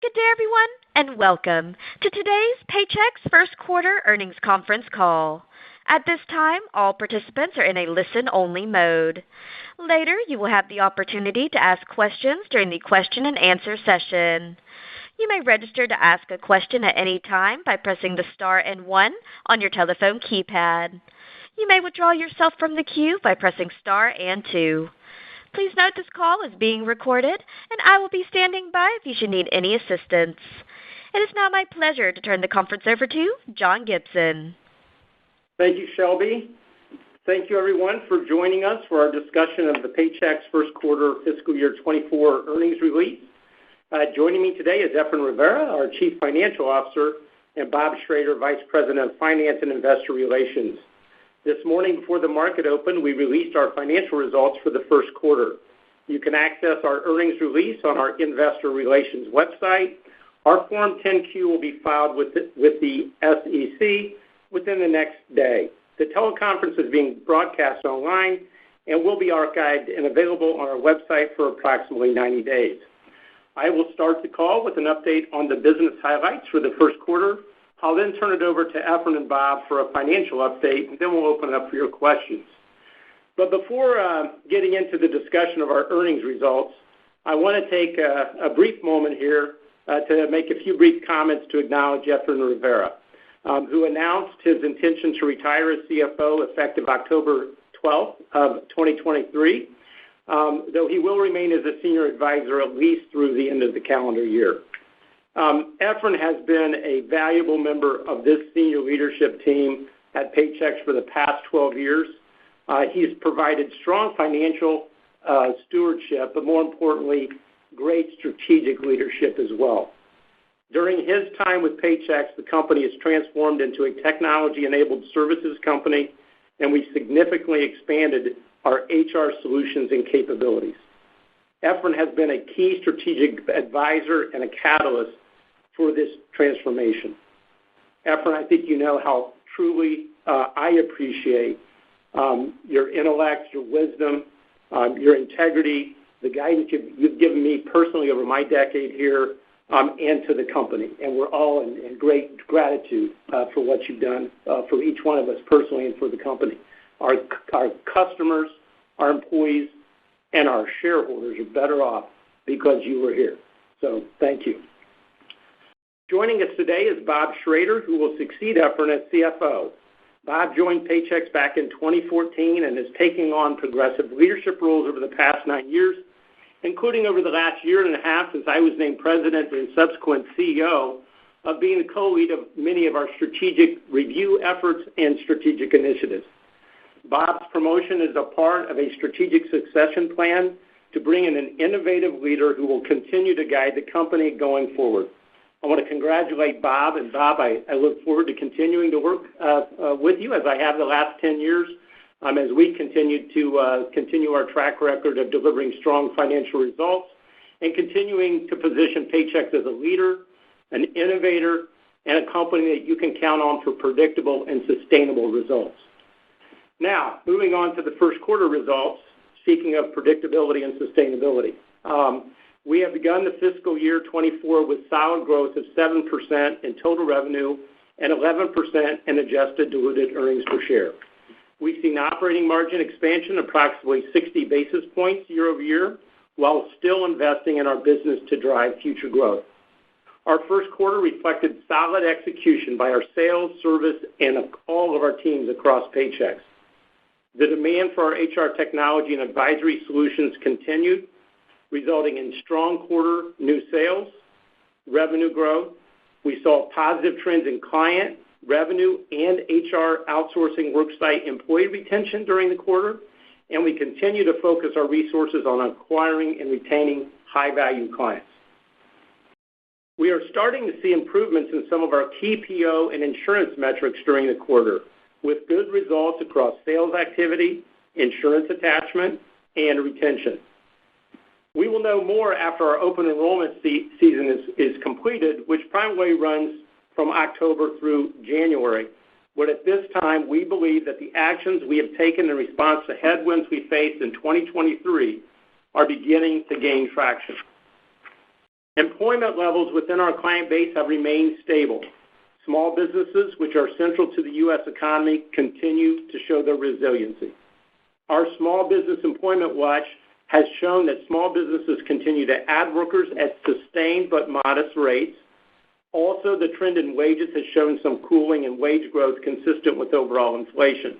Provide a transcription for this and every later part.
Good day, everyone, and welcome to today's Paychex first quarter earnings conference call. At this time, all participants are in a listen-only mode. Later, you will have the opportunity to ask questions during the question and answer session. You may register to ask a question at any time by pressing the star and 1 on your telephone keypad. You may withdraw yourself from the queue by pressing star and 2. Please note this call is being recorded, and I will be standing by if you should need any assistance. It is now my pleasure to turn the conference over to John Gibson. Thank you, Shelby. Thank you, everyone, for joining us for our discussion of the Paychex first quarter fiscal year 24 earnings release. Joining me today is Efrain Rivera, our Chief Financial Officer, and Bob Schrader, Vice President of Finance and Investor Relations. This morning before the market opened, we released our financial results for the first quarter. You can access our earnings release on our Investor Relations website. Our Form 10-Q will be filed with the SEC within the next day. The teleconference is being broadcast online and will be archived and available on our website for approximately 90 days. I will start the call with an update on the business highlights for the first quarter. I'll then turn it over to Efrain and Bob for a financial update, and then we'll open it up for your questions. But before getting into the discussion of our earnings results, I want to take a brief moment here to make a few brief comments to acknowledge Efrain Rivera, who announced his intention to retire as CFO effective October 12th of 2023, though he will remain as a senior advisor at least through the end of the calendar year. Efrain has been a valuable member of this senior leadership team at Paychex for the past 12 years. He's provided strong financial stewardship, but more importantly, great strategic leadership as well. During his time with Paychex, the company has transformed into a technology-enabled services company, and we significantly expanded our HR solutions and capabilities. Efrain has been a key strategic advisor and a catalyst for this transformation. Efrain, I think you know how truly I appreciate your intellect, your wisdom, your integrity, the guidance you've given me personally over my decade here and to the company. And we're all in great gratitude for what you've done for each one of us personally and for the company. Our customers, our employees, and our shareholders are better off because you were here. So thank you. Joining us today is Bob Schrader, who will succeed Efrain as CFO. Bob joined Paychex back in 2014 and is taking on progressive leadership roles over the past 9 years, including over the last year and a half since I was named president and subsequent CEO, of being the co-lead of many of our strategic review efforts and strategic initiatives. Bob's promotion is a part of a strategic succession plan to bring in an innovative leader who will continue to guide the company going forward. I want to congratulate Bob, and Bob, I look forward to continuing to work with you as I have the last 10 years as we continue our track record of delivering strong financial results and continuing to position Paychex as a leader, an innovator, and a company that you can count on for predictable and sustainable results. Now, moving on to the first quarter results, speaking of predictability and sustainability. We have begun the fiscal year 24 with solid growth of 7% in total revenue and 11% in adjusted diluted earnings per share. We've seen operating margin expansion approximately 60 basis points year over year, while still investing in our business to drive future growth. Our first quarter reflected solid execution by our sales, service, and all of our teams across Paychex. The demand for our HR technology and advisory solutions continued, resulting in strong quarter new sales, revenue growth. We saw positive trends in client, revenue, and HR outsourcing worksite employee retention during the quarter, and we continue to focus our resources on acquiring and retaining high-value clients. We are starting to see improvements in some of our key PO and insurance metrics during the quarter, with good results across sales activity, insurance attachment, and retention. We will know more after our open enrollment season is completed, which primarily runs from October through January. But at this time, we believe that the actions we have taken in response to headwinds we faced in 2023 are beginning to gain traction. Employment levels within our client base have remained stable. Small businesses, which are central to the U.S. economy, continue to show their resiliency. Our Small Business Employment Watch has shown that small businesses continue to add workers at sustained but modest rates. Also, the trend in wages has shown some cooling in wage growth consistent with overall inflation.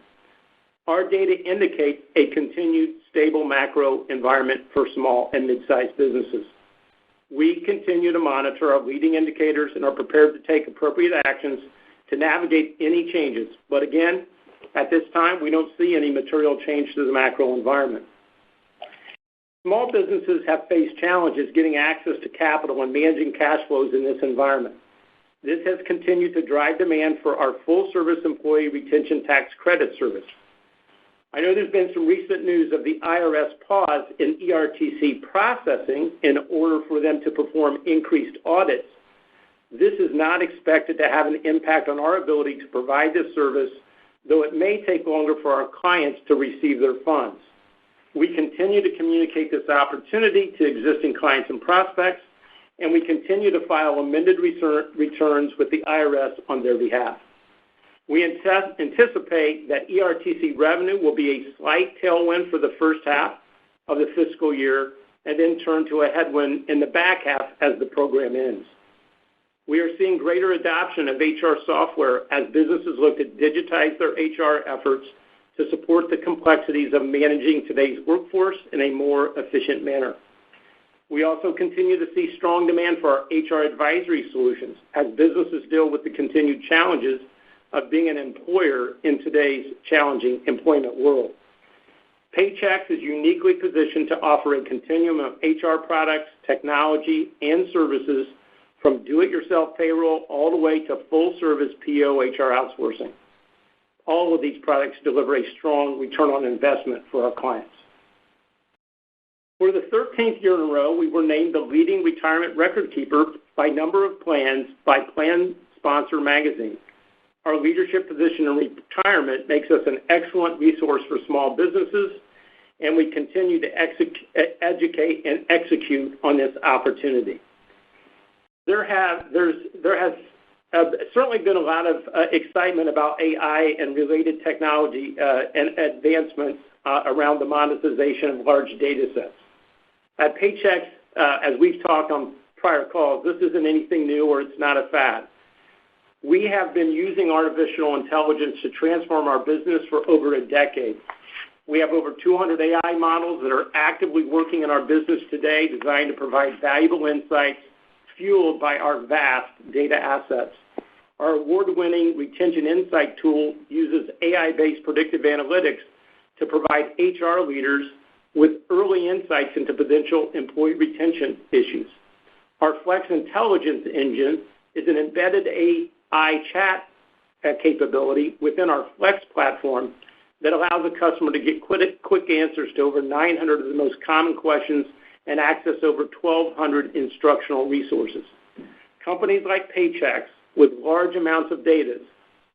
Our data indicates a continued stable macro environment for small and mid-sized businesses. We continue to monitor our leading indicators and are prepared to take appropriate actions to navigate any changes. But again, at this time, we don't see any material change to the macro environment. Small businesses have faced challenges getting access to capital and managing cash flows in this environment. This has continued to drive demand for our full-service employee retention tax credit service. I know there's been some recent news of the IRS pause in ERTC processing in order for them to perform increased audits. This is not expected to have an impact on our ability to provide this service, though it may take longer for our clients to receive their funds. We continue to communicate this opportunity to existing clients and prospects, and we continue to file amended returns with the IRS on their behalf. We anticipate that ERTC revenue will be a slight tailwind for the first half of the fiscal year and then turn to a headwind in the back half as the program ends. We are seeing greater adoption of HR software as businesses look to digitize their HR efforts to support the complexities of managing today's workforce in a more efficient manner. We also continue to see strong demand for our HR advisory solutions as businesses deal with the continued challenges of being an employer in today's challenging employment world. Paychex is uniquely positioned to offer a continuum of HR products, technology, and services from do-it-yourself payroll all the way to full-service PO HR outsourcing. All of these products deliver a strong return on investment for our clients. For the 13th year in a row, we were named the leading retirement record keeper by number of plans by Plan Sponsor magazine. Our leadership position in retirement makes us an excellent resource for small businesses, and we continue to educate and execute on this opportunity. There has certainly been a lot of excitement about AI and related technology and advancements around the monetization of large data sets. At Paychex, as we've talked on prior calls, this isn't anything new or it's not a fad. We have been using artificial intelligence to transform our business for over a decade. We have over 200 AI models that are actively working in our business today, designed to provide valuable insights fueled by our vast data assets. Our award-winning Retention Insight tool uses AI-based predictive analytics to provide HR leaders with early insights into potential employee retention issues. Our Flex Intelligence engine is an embedded AI chat capability within our Flex platform that allows a customer to get quick answers to over 900 of the most common questions and access over 1,200 instructional resources. Companies like Paychex with large amounts of data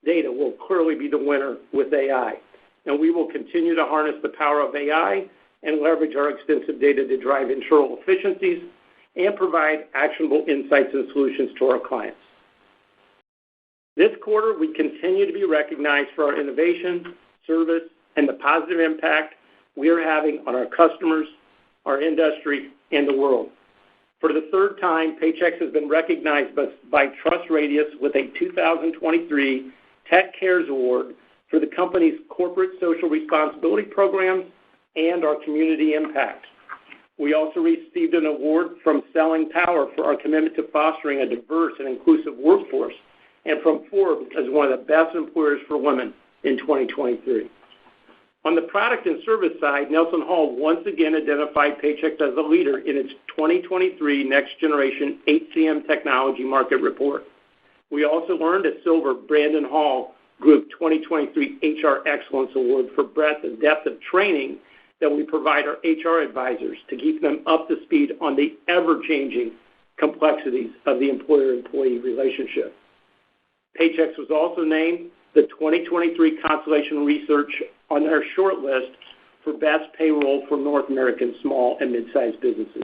will clearly be the winner with AI, and we will continue to harness the power of AI and leverage our extensive data to drive internal efficiencies and provide actionable insights and solutions to our clients. This quarter, we continue to be recognized for our innovation, service, and the positive impact we are having on our customers, our industry, and the world. For the third time, Paychex has been recognized by TrustRadius with a 2023 Tech Cares Award for the company's corporate social responsibility programs and our community impact. We also received an award from Selling Power for our commitment to fostering a diverse and inclusive workforce, and from Forbes as one of the best employers for women in 2023. On the product and service side, Nelson Hall once again identified Paychex as a leader in its 2023 Next Generation HCM Technology Market Report. We also earned a Silver Brandon Hall Group 2023 HR Excellence Award for breadth and depth of training that we provide our HR advisors to keep them up to speed on the ever-changing complexities of the employer-employee relationship. Paychex was also named the 2023 Constellation Research on their short list for best payroll for North American small and mid-sized businesses.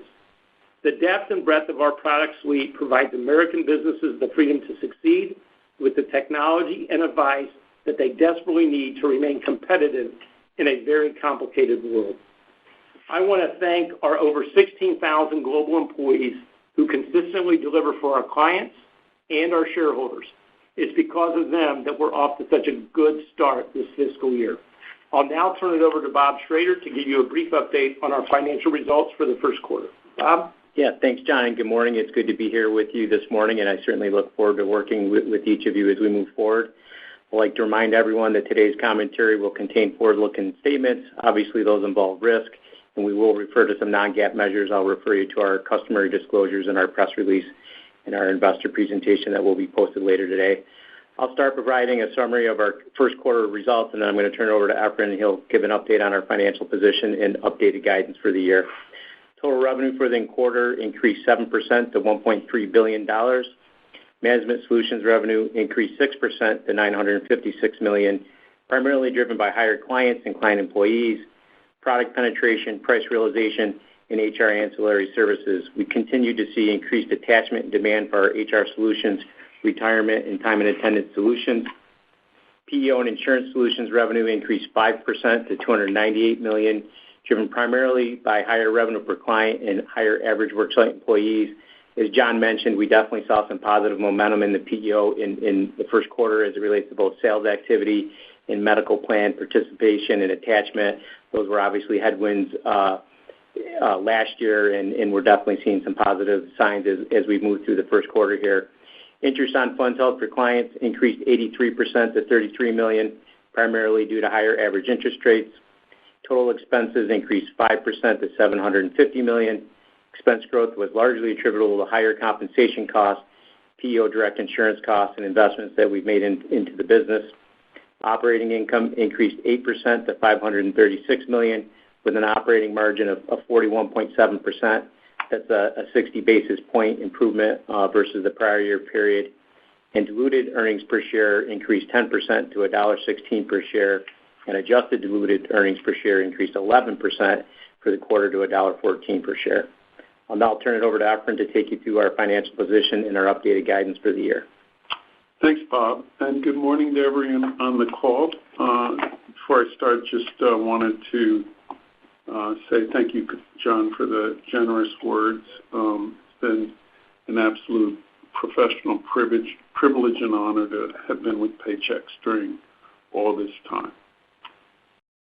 The depth and breadth of our product suite provides American businesses the freedom to succeed with the technology and advice that they desperately need to remain competitive in a very complicated world. I want to thank our over 16,000 global employees who consistently deliver for our clients and our shareholders. It's because of them that we're off to such a good start this fiscal year. I'll now turn it over to Bob Schrader to give you a brief update on our financial results for the first quarter. Bob? Yeah, thanks, John, and good morning. It's good to be here with you this morning, and I certainly look forward to working with each of you as we move forward. I'd like to remind everyone that today's commentary will contain forward-looking statements. Obviously, those involve risk, and we will refer to some non-GAAP measures. I'll refer you to our customary disclosures in our press release and our investor presentation that will be posted later today. I'll start providing a summary of our first quarter results, and then I'm going to turn it over to Efren, and he'll give an update on our financial position and updated guidance for the year. Total revenue for the quarter increased 7% to $1.3 billion. Management Solutions revenue increased 6% to $956 million, primarily driven by higher clients and client employees, product penetration, price realization, and HR ancillary services. We continue to see increased attachment and demand for our HR solutions, retirement, and time and attendance solutions. PEO and Insurance Solutions revenue increased 5% to $298 million, driven primarily by higher revenue per client and higher average worksite employees. As John mentioned, we definitely saw some positive momentum in the PEO in the first quarter as it relates to both sales activity and medical plan participation and attachment. Those were obviously headwinds last year, and we're definitely seeing some positive signs as we move through the first quarter here. Interest on funds held for clients increased 83% to $33 million, primarily due to higher average interest rates. Total expenses increased 5% to $750 million. Expense growth was largely attributable to higher compensation costs, PEO direct insurance costs, and investments that we've made into the business. Operating income increased 8% to $536 million, with an operating margin of 41.7%. That's a 60 basis point improvement versus the prior year period. And diluted earnings per share increased 10% to $1.16 per share, and adjusted diluted earnings per share increased 11% for the quarter to $1.14 per share. I'll now turn it over to Efren to take you through our financial position and our updated guidance for the year. Thanks, Bob, and good morning to everyone on the call. Before I start, just wanted to say thank you, John, for the generous words. It's been an absolute professional privilege and honor to have been with Paychex during all this time.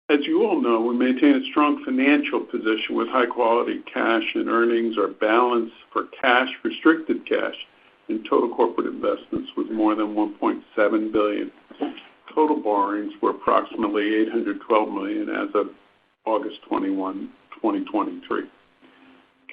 As you all know, we maintain a strong financial position with high-quality cash and earnings. Our balance for cash, restricted cash, and total corporate investments was more than $1.7 billion. Total borrowings were approximately $812 million as of August 21, 2023.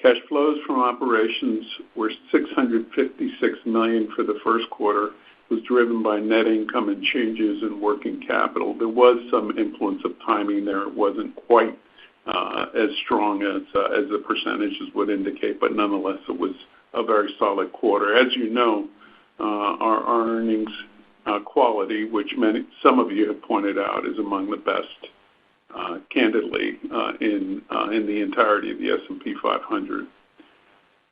Cash flows from operations were $656 million for the first quarter. It was driven by net income and changes in working capital. There was some influence of timing there. It wasn't quite as strong as the percentages would indicate, but nonetheless, it was a very solid quarter. As you know, our earnings quality, which some of you have pointed out, is among the best, candidly, in the entirety of the S&P 500.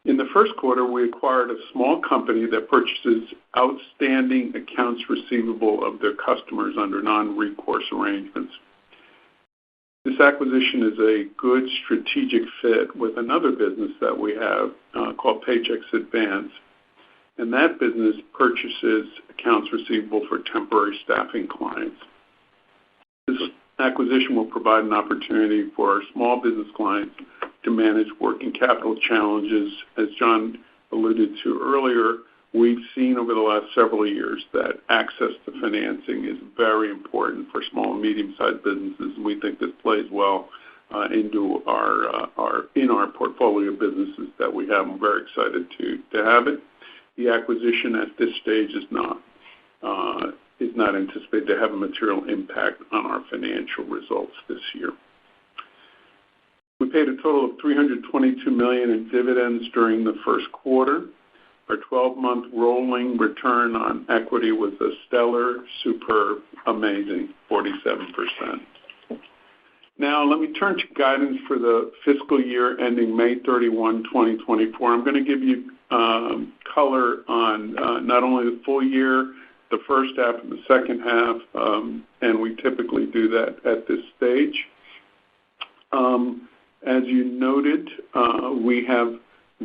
In the first quarter, we acquired a small company that purchases outstanding accounts receivable of their customers under non-recourse arrangements. This acquisition is a good strategic fit with another business that we have called PAYX Advance, and that business purchases accounts receivable for temporary staffing clients. This acquisition will provide an opportunity for our small business clients to manage working capital challenges. As John alluded to earlier, we've seen over the last several years that access to financing is very important for small and medium-sized businesses, and we think this plays well into our portfolio of businesses that we have. I'm very excited to have it. The acquisition at this stage is not anticipated to have a material impact on our financial results this year. We paid a total of $322 million in dividends during the first quarter. Our 12-month rolling return on equity was a stellar, superb, amazing 47%. Now, let me turn to guidance for the fiscal year ending May 31, 2024. I'm going to give you color on not only the full year, the first half and the second half, and we typically do that at this stage. As you noted, we have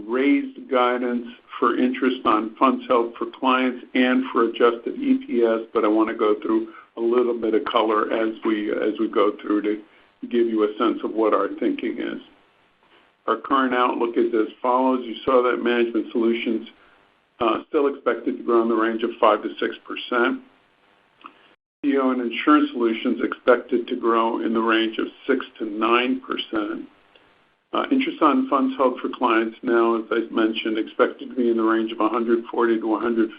raised guidance for interest on funds held for clients and for adjusted EPS, but I want to go through a little bit of color as we go through to give you a sense of what our thinking is. Our current outlook is as follows. You saw that Management Solutions still expected to grow in the range of 5 to 6%. PEO and Insurance Solutions expected to grow in the range of 6 to 9%. Interest on funds held for clients now, as I mentioned, expected to be in the range of $140 to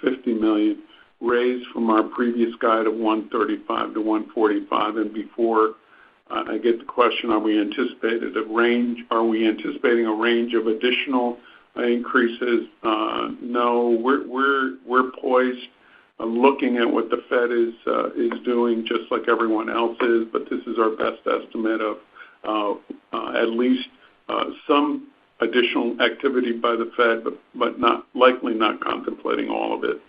$150 million, raised from our previous guide of $135 to $145. And before I get the question, are we anticipating a range of additional increases? No, we're poised, looking at what the Fed is doing, just like everyone else is. But this is our best estimate of at least some additional activity by the Fed, but likely not contemplating all of it.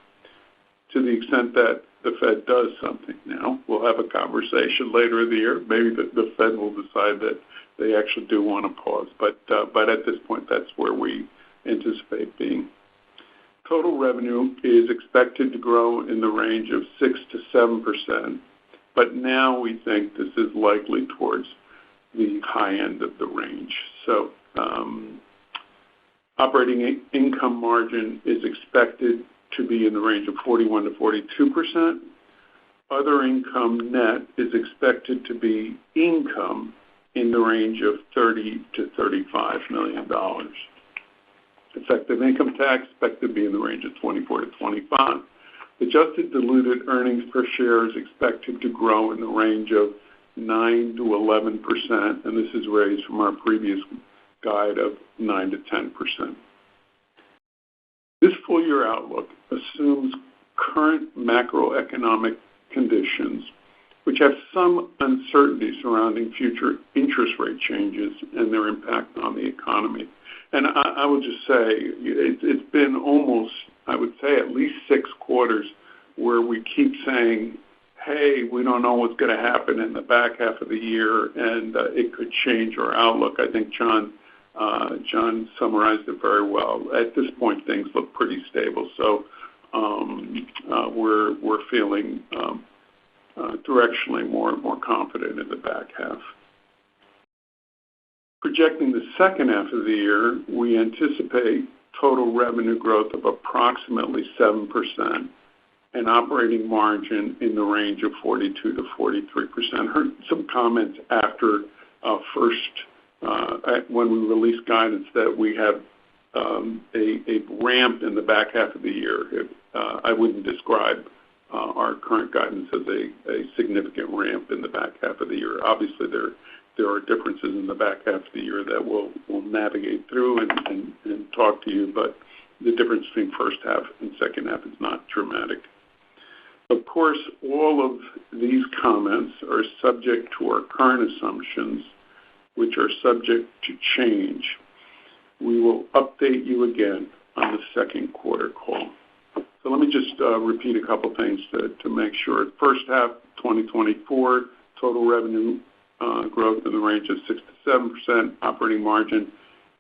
To the extent that the Fed does something now, we'll have a conversation later in the year. Maybe the Fed will decide that they actually do want to pause. But at this point, that's where we anticipate being. Total revenue is expected to grow in the range of 6 to 7%, but now we think this is likely towards the high end of the range. So operating income margin is expected to be in the range of 41 to 42%. Other income net is expected to be income in the range of $30 to $35 million. Effective income tax expected to be in the range of 24 to 25. Adjusted diluted earnings per share is expected to grow in the range of 9 to 11%, and this is raised from our previous guide of 9 to 10%. This full year outlook assumes current macroeconomic conditions, which have some uncertainty surrounding future interest rate changes and their impact on the economy. And I will just say it's been almost, I would say, at least 6 quarters where we keep saying, hey, we don't know what's going to happen in the back half of the year, and it could change our outlook. I think John summarized it very well. At this point, things look pretty stable. So we're feeling directionally more confident in the back half. Projecting the second half of the year, we anticipate total revenue growth of approximately 7% and operating margin in the range of 42 to 43%. Heard some comments after when we released guidance that we have a ramp in the back half of the year. I wouldn't describe our current guidance as a significant ramp in the back half of the year. Obviously, there are differences in the back half of the year that we'll navigate through and talk to you, but the difference between first half and second half is not dramatic. Of course, all of these comments are subject to our current assumptions, which are subject to change. We will update you again on the second quarter call. So let me just repeat a couple things to make sure. First half 2024, total revenue growth in the range of 6 to 7%, operating margin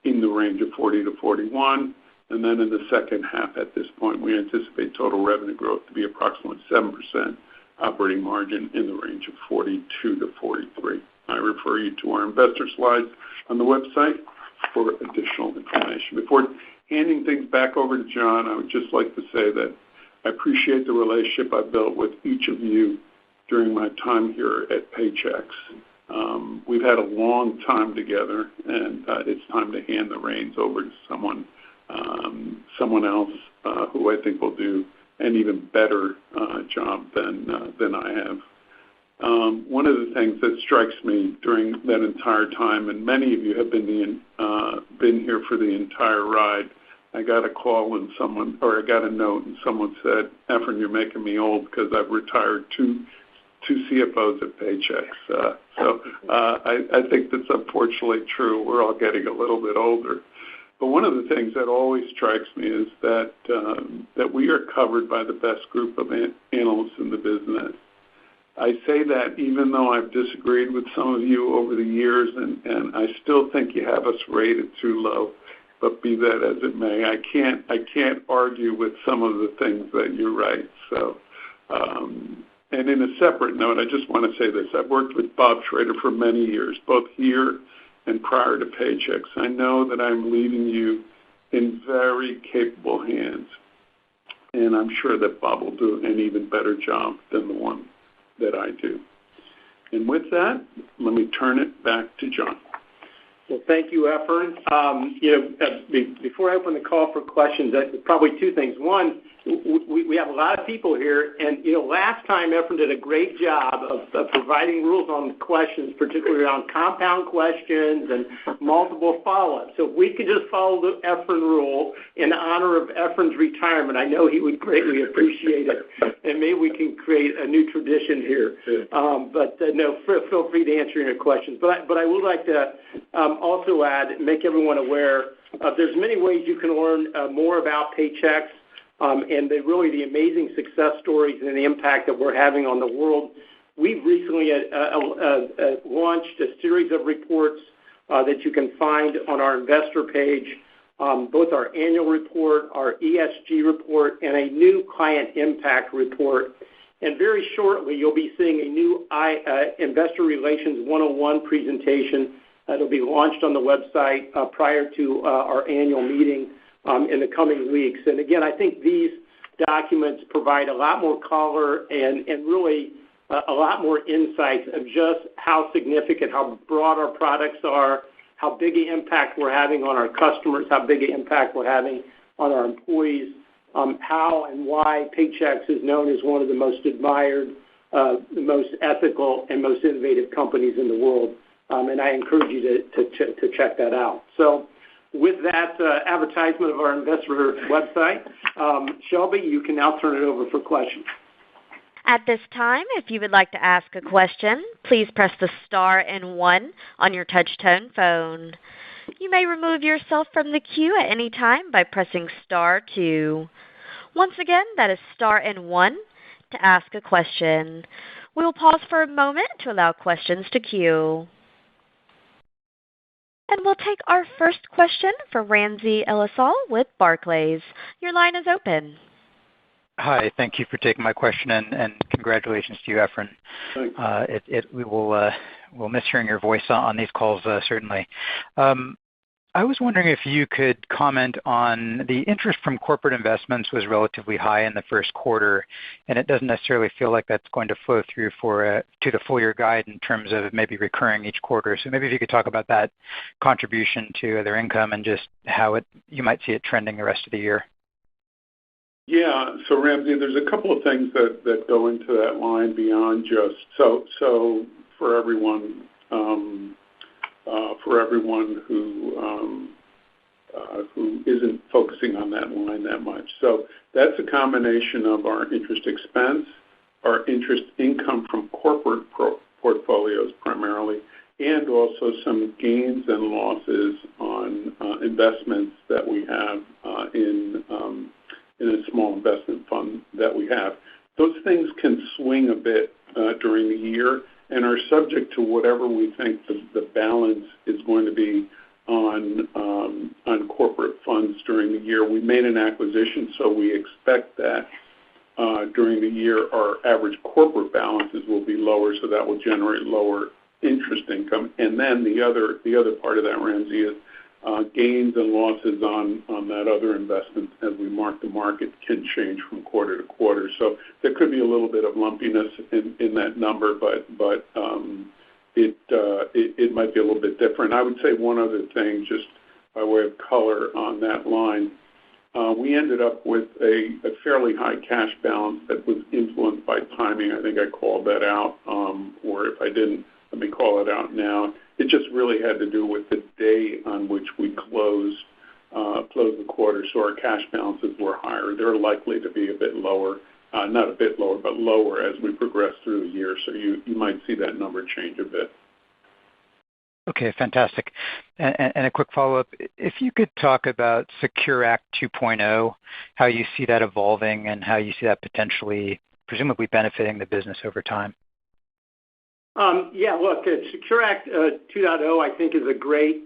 in the range of 40 to 41. And then in the second half at this point, we anticipate total revenue growth to be approximately 7%, operating margin in the range of 42 to 43. I refer you to our investor slides on the website for additional information. Before handing things back over to John, I would just like to say that I appreciate the relationship I've built with each of you during my time here at Paychex. We've had a long time together, and it's time to hand the reins over to someone else who I think will do an even better job than I have. One of the things that strikes me during that entire time, and many of you have been here for the entire ride, I got a call and I got a note and someone said, Efren, you're making me old because I've retired two two CFOs at Paychex. I think that's unfortunately true. We're all getting a little bit older. But one of the things that always strikes me is that we are covered by the best group of analysts in the business. I say that even though I've disagreed with some of you over the years, and I still think you have us rated too low. But be that as it may, I can't argue with some of the things that you write. So, and in a separate note, I just want to say this: I've worked with Bob Schrader for many years, both here and prior to Paychex. I know that I'm leaving you in very capable hands, and I'm sure that Bob will do an even better job than the one that I do. And with that, let me turn it back to John. Well, thank you, Efren. Before I open the call for questions, probably two things. One, we have a lot of people here, and last time Efren did a great job of providing rules on questions, particularly around compound questions and multiple follow-ups. So if we could just follow the Efren rule in honor of Efren's retirement, I know he would greatly appreciate it, and maybe we can create a new tradition here. Feel free to answer your questions. But I would like to also add, make everyone aware, there's many ways you can learn more about Paychex. And the amazing success stories and the impact that we're having on the world. We've recently launched a series of reports that you can find on our investor page, both our annual report, our ESG report, and a new client impact report. And very shortly, you'll be seeing a new Investor Relations 101 presentation that'll be launched on the website prior to our annual meeting in the coming weeks. And again, I think these documents provide a lot more color and really a lot more insights of just how significant, how broad our products are, how big an impact we're having on our customers, how big an impact we're having on our employees, how and why Paychex is known as one of the most admired, the most ethical, and most innovative companies in the world. And I encourage you to check that out. So with that advertisement of our investor website, Shelby, you can now turn it over for questions. At this time, if you would like to ask a question, please press the star and 1 on your touch-tone phone. You may remove yourself from the queue at any time by pressing star 2. Once again, that is star and 1 to ask a question. We will pause for a moment to allow questions to queue. And we'll take our first question from Ramsey El-Assal with Barclays. Your line is open. Hi, thank you for taking my question, and congratulations to you, Efren. Thanks. We'll miss hearing your voice on these calls, certainly. I was wondering if you could comment on the interest from corporate investments was relatively high in the first quarter, and it doesn't necessarily feel like that's going to flow through to the full year guide in terms of maybe recurring each quarter. So maybe if you could talk about that contribution to other income and just how you might see it trending the rest of the year. Yeah, so Ramsey, there's a couple of things that go into that line beyond just so for everyone who isn't focusing on that line that much. So that's a combination of our interest expense, our interest income from corporate portfolios primarily, and also some gains and losses on investments that we have in a small investment fund that we have. Those things can swing a bit during the year and are subject to whatever we think the balance is going to be on corporate funds during the year. We made an acquisition, so we expect that during the year our average corporate balances will be lower, so that will generate lower interest income. And then the other part of that, Ramsey, is gains and losses on that other investment as we mark the market can change from quarter to quarter. So there could be a little bit of lumpiness in that number, but it might be a little bit different. I would say one other thing, just by way of color on that line. We ended up with a fairly high cash balance that was influenced by timing. I think I called that out, or if I didn't, let me call it out now. It just really had to do with the day on which we closed the quarter, so our cash balances were higher. They're likely to be a bit lower not a bit lower, but lower as we progress through the year. So you might see that number change a bit. Okay, fantastic. And a quick follow-up. If you could talk about Secure Act 2.0, how you see that evolving and how you see that potentially, presumably benefiting the business over time. Yeah, look, Secure Act 2.0, I think, is a great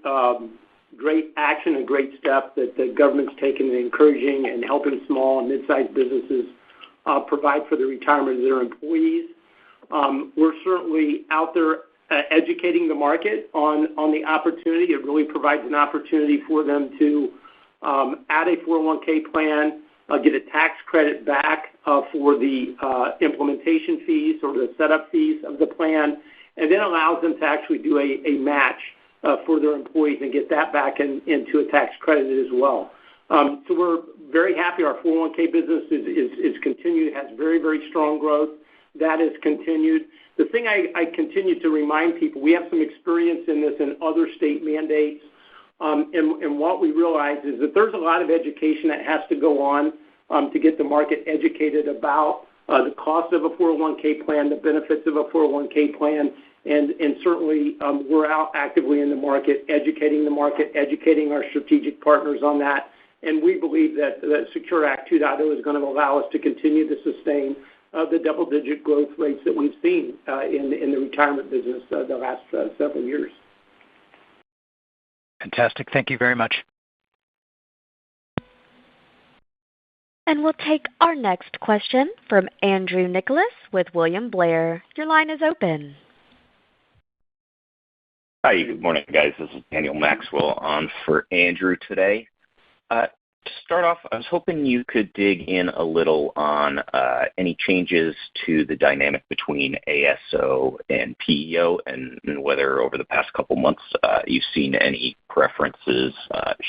action, a great step that the government's taken in encouraging and helping small and mid-sized businesses provide for the retirement of their employees. We're certainly out there educating the market on the opportunity. It really provides an opportunity for them to add a 401k plan, get a tax credit back for the implementation fees or the setup fees of the plan, and then allows them to actually do a match for their employees and get that back into a tax credit as well. So we're very happy. Our 401k business is continued, has very, very strong growth. That has continued. The thing I continue to remind people, we have some experience in this in other state mandates, and what we realize is that there's a lot of education that has to go on to get the market educated about the cost of a 401k plan, the benefits of a 401k plan, and certainly we're out actively in the market, educating our strategic partners on that, and we believe that the Secure Act 2.0 is going to allow us to continue to sustain the double-digit growth rates that we've seen in the retirement business the last several years. Fantastic. Thank you very much. And we'll take our next question from Andrew Nicholas with William Blair. Your line is open. Hi, good morning, guys. This is Daniel Maxwell on for Andrew today. To start off, I was hoping you could dig in a little on any changes to the dynamic between ASO and PEO and whether over the past couple months you've seen any preferences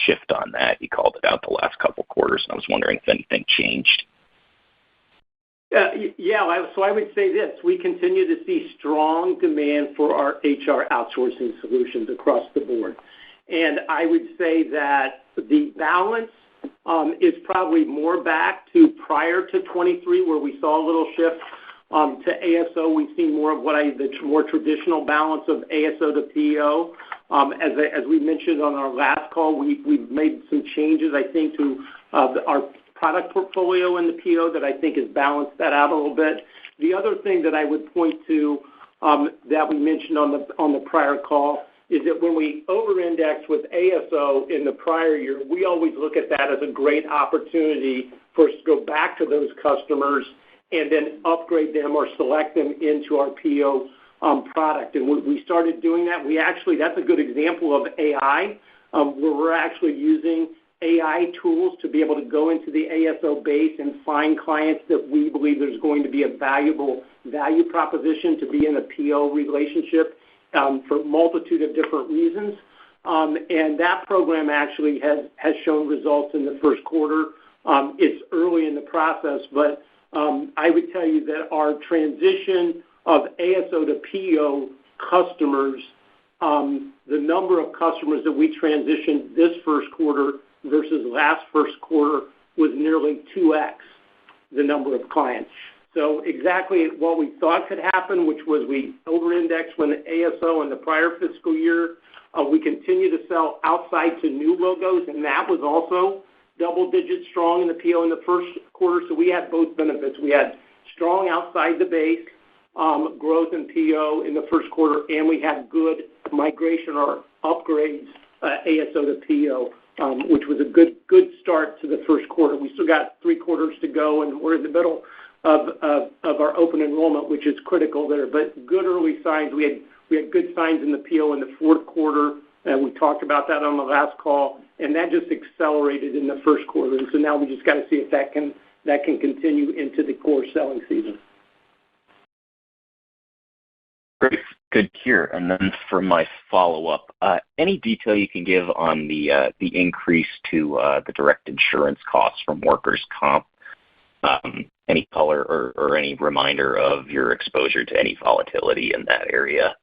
shift on that. You called it out the last couple quarters, and I was wondering if anything changed. So I would say this. We continue to see strong demand for our HR outsourcing solutions across the board. And I would say that the balance is probably more back to prior to 23, where we saw a little shift to ASO. We've seen more of the more traditional balance of ASO to PEO. As we mentioned on our last call, we've made some changes, I think, to our product portfolio in the PEO that I think has balanced that out a little bit. The other thing that I would point to that we mentioned on the prior call is that when we over-index with ASO in the prior year, we always look at that as a great opportunity for us to go back to those customers and then upgrade them or select them into our PEO product. And we started doing that. That's a good example of AI, where we're actually using AI tools to be able to go into the ASO base and find clients that we believe there's going to be a valuable value proposition to be in a PEO relationship for a multitude of different reasons. And that program actually has shown results in the first quarter. It's early in the process, but I would tell you that our transition of ASO to PEO customers, the number of customers that we transitioned this first quarter versus last first quarter was nearly 2x the number of clients. So exactly what we thought could happen, which was we over-indexed when the ASO in the prior fiscal year. We continue to sell outside to new logos, and that was also double-digit strong in the PEO in the first quarter. So we had both benefits. We had strong outside the base growth in PEO in the first quarter, and we had good migration or upgrades ASO to PEO, which was a good start to the first quarter. We still got 3 quarters to go, and we're in the middle of our open enrollment, which is critical there. But good early signs. We had good signs in the PEO in the fourth quarter, and we talked about that on the last call, and that just accelerated in the first quarter. And so now we just got to see if that can continue into the core selling season. Great. Good to hear. And then for my follow-up, any detail you can give on the increase to the direct insurance costs from workers' comp? Any color or any reminder of your exposure to any volatility in that area?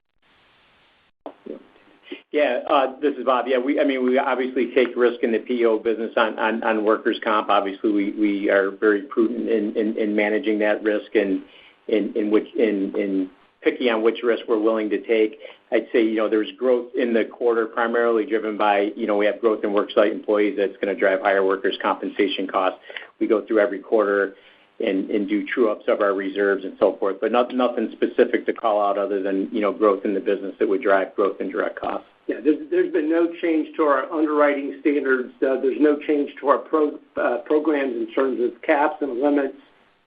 Yeah, This is Bob. Yeah, we obviously take risk in the PEO business on workers' comp. Obviously, we are very prudent in managing that risk and in picking on which risk we're willing to take. I'd say, there's growth in the quarter primarily driven by, we have growth in worksite employees that's going to drive higher workers' compensation costs. We go through every quarter and do true-ups of our reserves and so forth, but nothing specific to call out other than, growth in the business that would drive growth in direct costs. Yeah, there's been no change to our underwriting standards. There's no change to our programs in terms of caps and limits,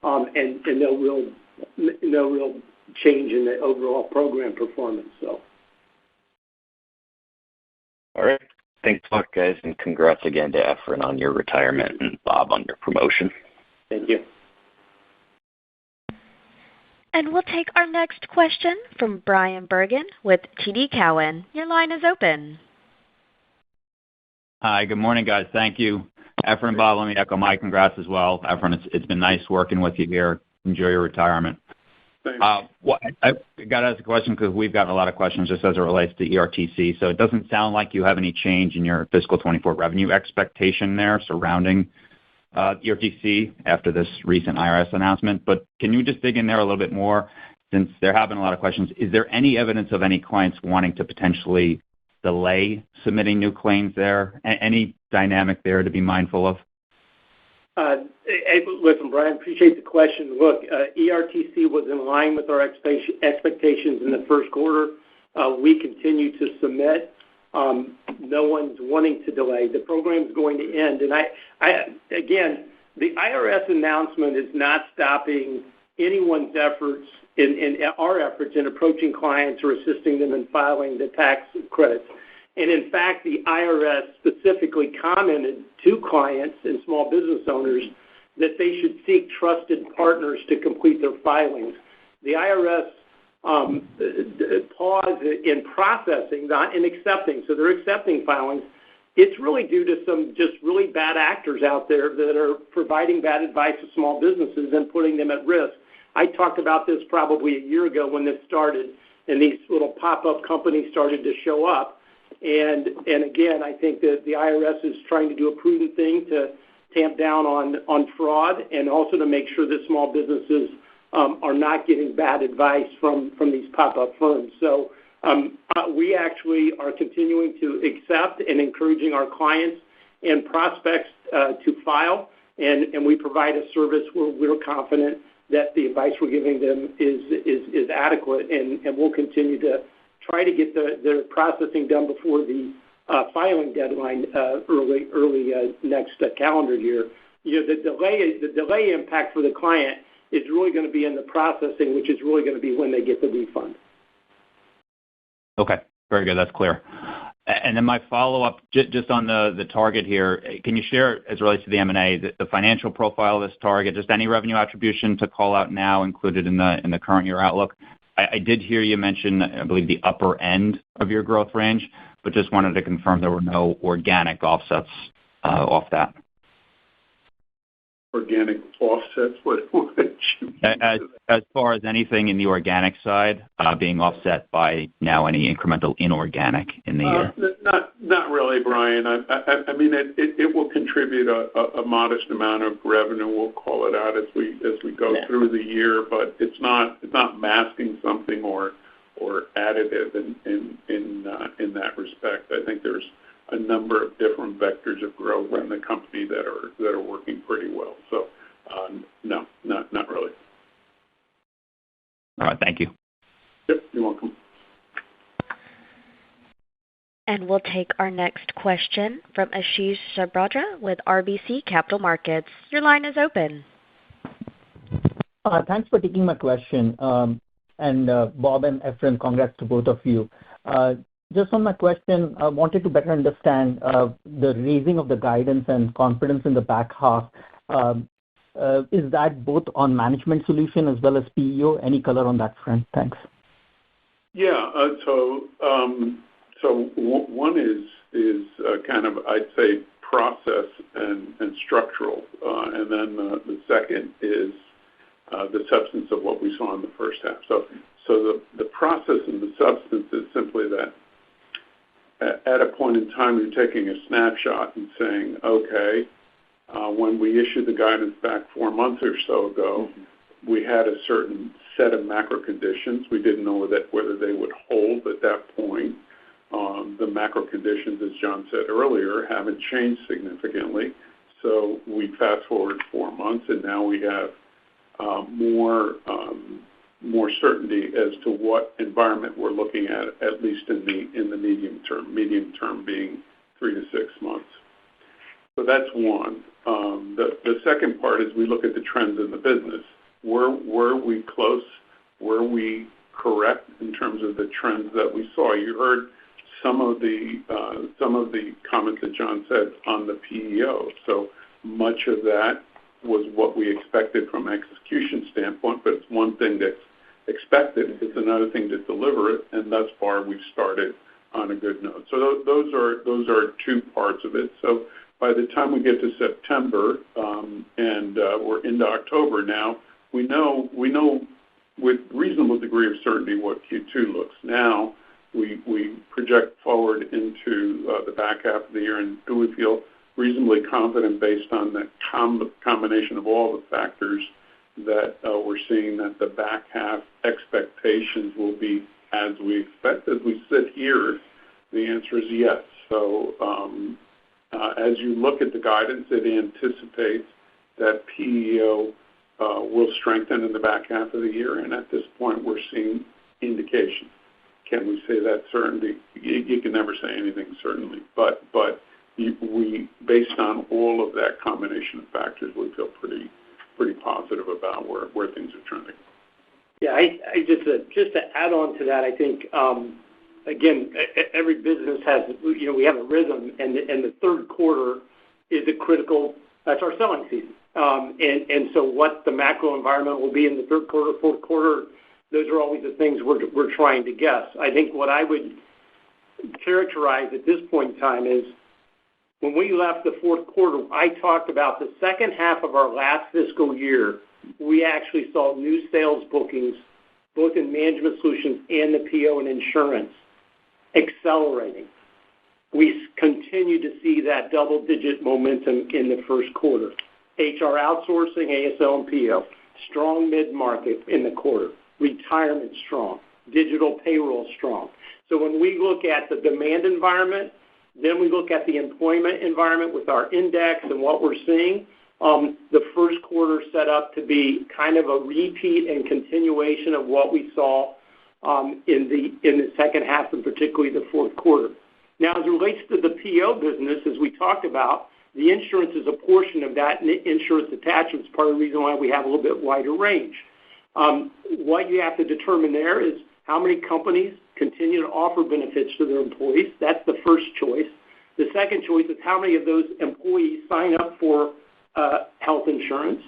and no real change in the overall program performance. So. All right. Thanks a lot, guys, and congrats again to Efren on your retirement and Bob on your promotion. Thank you. And we'll take our next question from Brian Bergen with TD Cowen. Your line is open. Hi, good morning, guys. Thank you. Efren and Bob, let me echo my congrats as well. Efren, it's been nice working with you here. Enjoy your retirement. Thanks. I got to ask a question because we've gotten a lot of questions just as it relates to ERTC. So it doesn't sound like you have any change in your fiscal 24 revenue expectation there surrounding ERTC after this recent IRS announcement. But can you just dig in there a little bit more since there have been a lot of questions? Is there any evidence of any clients wanting to potentially delay submitting new claims there? Any dynamic there to be mindful of? Listen, Brian, appreciate the question. Look, ERTC was in line with our expectations in the first quarter. We continue to submit. No one's wanting to delay. The program's going to end. And again, the IRS announcement is not stopping anyone's efforts in our efforts in approaching clients or assisting them in filing the tax credits. And in fact, the IRS specifically commented to clients and small business owners that they should seek trusted partners to complete their filings. The IRS pause in processing, not in accepting. So they're accepting filings. It's really due to some just really bad actors out there that are providing bad advice to small businesses and putting them at risk. I talked about this probably a year ago when this started, and these little pop-up companies started to show up. And again, I think that the IRS is trying to do a prudent thing to tamp down on fraud and also to make sure that small businesses are not getting bad advice from these pop-up firms. So we actually are continuing to accept and encouraging our clients and prospects to file, and we provide a service where we're confident that the advice we're giving them is adequate, and we'll continue to try to get their processing done before the filing deadline early next calendar year. The delay impact for the client is really going to be in the processing, which is really going to be when they get the refund. Okay, very good. That's clear. And then my follow-up, just on the target here, can you share, as it relates to the M&A, the financial profile of this target, just any revenue attribution to call out now included in the current year outlook? I did hear you mention, I believe, the upper end of your growth range, but just wanted to confirm there were no organic offsets off that. Organic offsets? What did you mean? As far as anything in the organic side being offset by now any incremental inorganic in the year? Not really, Brian. I mean, it will contribute a modest amount of revenue. We'll call it out as we go through the year, but it's not masking something or additive in that respect. I think there's a number of different vectors of growth in the company that are working pretty well. So, no, not really. All right, thank you. Yep, you're welcome. And we'll take our next question from Ashish Sabadra with RBC Capital Markets. Your line is open. Thanks for taking my question. And Bob and Efren, congrats to both of you. Just on my question, I wanted to better understand the raising of the guidance and confidence in the back half. Is that both on management solution as well as PEO? Any color on that front? Thanks. Yeah. So one is kind of, I'd say, process and structural, and then the second is the substance of what we saw in the first half. So the process and the substance is simply that at a point in time, you're taking a snapshot and saying, okay, when we issued the guidance back 4 months or so ago, we had a certain set of macro conditions. We didn't know whether they would hold at that point. The macro conditions, as John said earlier, haven't changed significantly. So we fast forward 4 months, and now we have more certainty as to what environment we're looking at least in the medium term. Medium term being 3 to 6 months. So that's one. The second part is we look at the trends in the business. Were we close? Were we correct in terms of the trends that we saw? You heard some of the comments that John said on the PEO. So much of that was what we expected from an execution standpoint, but it's one thing that's expected. It's another thing to deliver it, and thus far we've started on a good note. So those are two parts of it. So by the time we get to September and we're into October now, we know with reasonable degree of certainty what Q2 looks. Now we project forward into the back half of the year, and do we feel reasonably confident based on the combination of all the factors that we're seeing that the back half expectations will be as we expect? As we sit here, the answer is yes. So as you look at the guidance, it anticipates that PEO will strengthen in the back half of the year, and at this point we're seeing indications. Can we say that certainty? You can never say anything certainly, but we, based on all of that combination of factors, we feel pretty positive about where things are trending. Yeah, I just to add on to that, I think again, every business has, we have a rhythm, and the third quarter is a critical. That's our selling season, and so what the macro environment will be in the third quarter, fourth quarter, those are always the things we're trying to guess. I think what I would characterize at this point in time is, when we left the fourth quarter, I talked about the second half of our last fiscal year, we actually saw new sales bookings, both in management solutions and the PO and insurance, accelerating. We continue to see that double-digit momentum in the first quarter. HR outsourcing, ASL and PO, strong mid-market in the quarter. Retirement strong. Digital payroll strong. So when we look at the demand environment, then we look at the employment environment with our index and what we're seeing. The first quarter set up to be kind of a repeat and continuation of what we saw in the second half, and particularly the fourth quarter. Now, as it relates to the PO business, as we talked about, the insurance is a portion of that, and insurance attachment is part of the reason why we have a little bit wider range. What you have to determine there is how many companies continue to offer benefits to their employees. That's the first choice. The second choice is how many of those employees sign up for health insurance,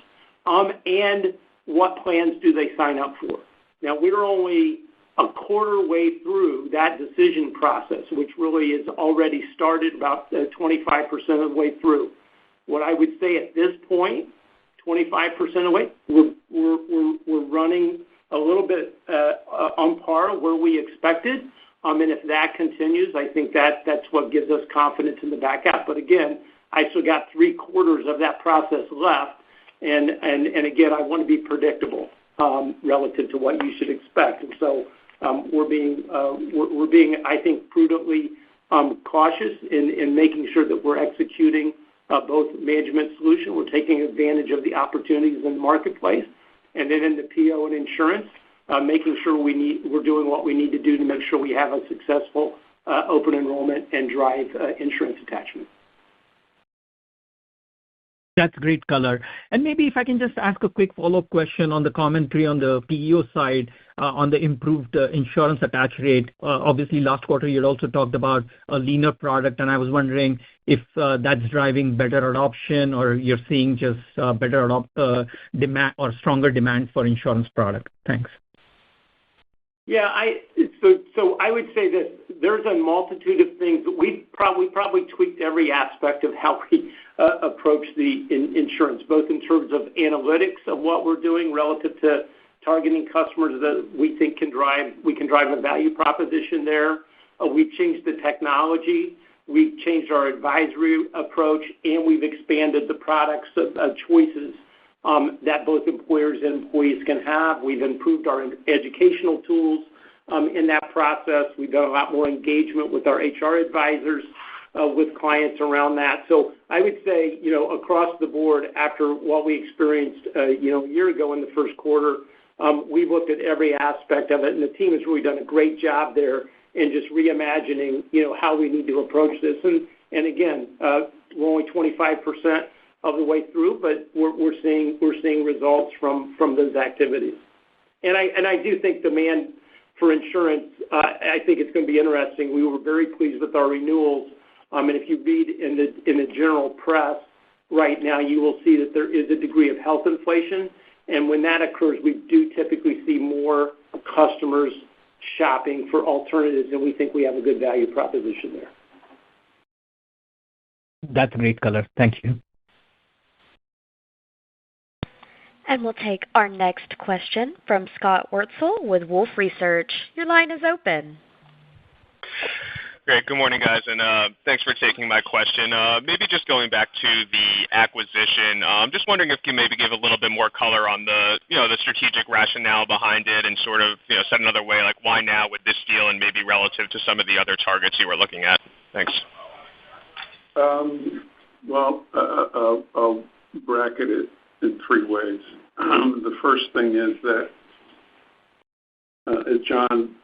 and what plans do they sign up for. Now, we're only a quarter way through that decision process, which really is already started about 25% of the way through. What I would say at this point, 25% of the way, we're running a little bit on par where we expected. And if that continues, I think that's what gives us confidence in the back half. But again, I still got 3 quarters of that process left, and again, I want to be predictable relative to what you should expect. And so we're being, I think, prudently cautious in making sure that we're executing both management solution. We're taking advantage of the opportunities in the marketplace, and then in the PO and insurance, making sure we're doing what we need to do to make sure we have a successful open enrollment and drive insurance attachment. That's great color. And maybe if I can just ask a quick follow-up question on the commentary on the PEO side, on the improved insurance attach rate. Obviously, last quarter, you had also talked about a leaner product, and I was wondering if that's driving better adoption, or you're seeing just better demand or stronger demand for insurance product. Thanks. Yeah, so I would say that there's a multitude of things that we probably tweaked every aspect of how we approach the insurance, both in terms of analytics of what we're doing relative to targeting customers that we think we can drive a value proposition there. we've changed the technology, we've changed our advisory approach, and we've expanded the products of choices that both employers and employees can have. We've improved our educational tools in that process. We've done a lot more engagement with our HR advisors, with clients around that. So I would say, across the board, after what we experienced, a year ago in the first quarter, we've looked at every aspect of it, and the team has really done a great job there in just reimagining, how we need to approach this. And again, we're only 25% of the way through, but we're seeing results from those activities. And I do think demand for insurance, I think it's going to be interesting. We were very pleased with our renewals. And if you read in the general press right now, you will see that there is a degree of health inflation. And when that occurs, we do typically see more customers shopping for alternatives, and we think we have a good value proposition there. That's a great color. Thank you. And we'll take our next question from Scott Wurtzel with Wolfe Research. Your line is open. Great. Good morning, guys, and thanks for taking my question. Maybe just going back to the acquisition, I'm just wondering if you can maybe give a little bit more color on the strategic rationale behind it, and sort of, said another way, like why now with this deal and maybe relative to some of the other targets you were looking at. Thanks. Well, I'll bracket it in three ways. The first thing is that, as John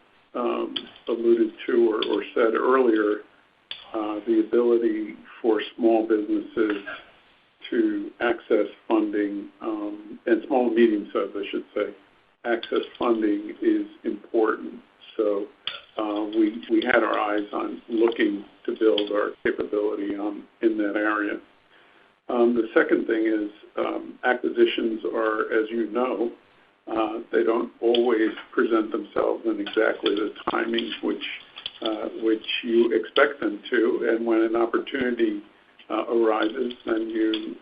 alluded to or said earlier, the ability for small businesses to access funding, and small and medium-sized, I should say, access funding is important. So we had our eyes on looking to build our capability in that area. The second thing is acquisitions are, as you know, they don't always present themselves in exactly the timing which you expect them to. And when an opportunity arises, then you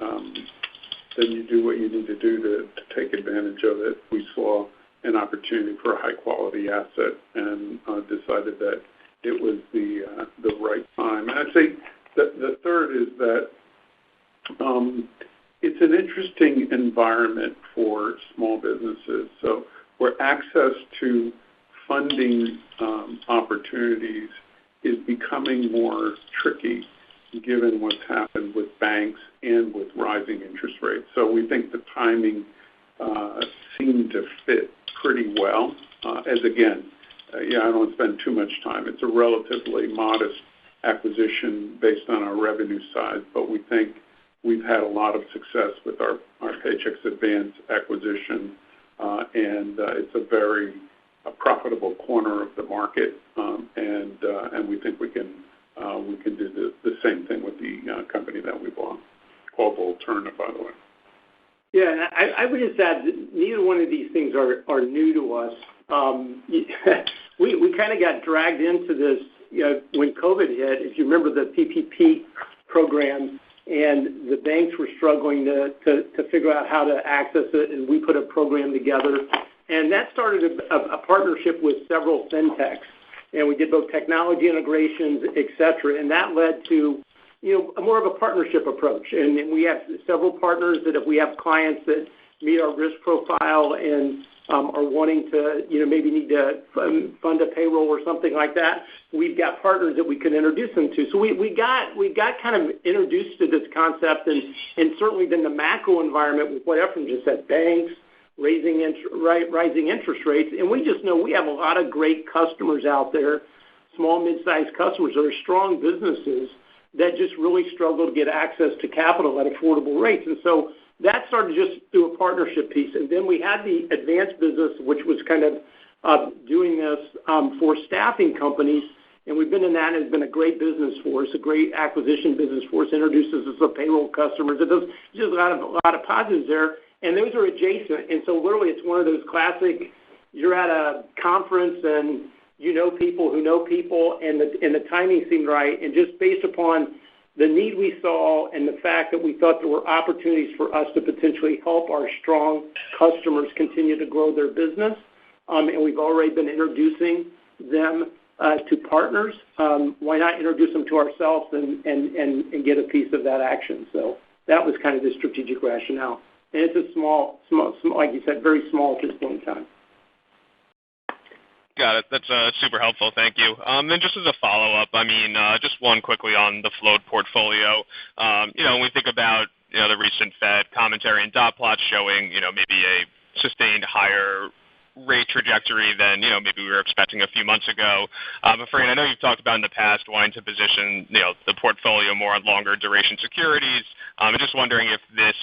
do what you need to do to take advantage of it. We saw an opportunity for a high-quality asset and decided that it was the right time. And I'd say the third is that it's an interesting environment for small businesses. So where access to funding opportunities is becoming more tricky given what's happened with banks and with rising interest rates. So we think the timing seemed to fit pretty well. As again, I don't want to spend too much time. It's a relatively modest acquisition based on our revenue size, but we think we've had a lot of success with our Paychex Advance acquisition, and it's a very profitable corner of the market, and we think we can do the same thing with the company that we bought, called Alterna, by the way. Yeah, I would just add that neither one of these things are new to us. We kind of got dragged into this, when COVID hit. If you remember the PPP program, and the banks were struggling to figure out how to access it, and we put a program together. And that started a partnership with several fintechs, and we did both technology integrations, et cetera, and that led to more of a partnership approach. And we have several partners that if we have clients that meet our risk profile and are wanting to, maybe need to fund a payroll or something like that, we've got partners that we can introduce them to. So we got kind of introduced to this concept, and certainly then the macro environment with what Efrain just said, banks, rising interest rates, and we just know we have a lot of great customers out there, small, mid-sized customers that are strong businesses that just really struggle to get access to capital at affordable rates. And so that started just through a partnership piece. And then we had the advanced business, which was kind of doing this for staffing companies. And we've been in that, and it's been a great business for us, a great acquisition business for us, introduces us to payroll customers. It does just a lot of positives there. And those are adjacent. And so literally it's one of those classic, you're at a conference and you know people who know people, and the timing seemed right. And just based upon the need we saw and the fact that we thought there were opportunities for us to potentially help our strong customers continue to grow their business, and we've already been introducing them to partners, why not introduce them to ourselves and get a piece of that action? So that was kind of the strategic rationale. And it's a small, like you said, very small at this point in time. Got it. That's super helpful. Thank you. Then just as a follow-up, I mean, just one quickly on the float portfolio. When we think about, the recent Fed commentary and dot plots showing, maybe a sustained higher rate trajectory than, maybe we were expecting a few months ago. But Fran, I know you've talked about in the past wanting to position, the portfolio more on longer duration securities. I'm just wondering if this,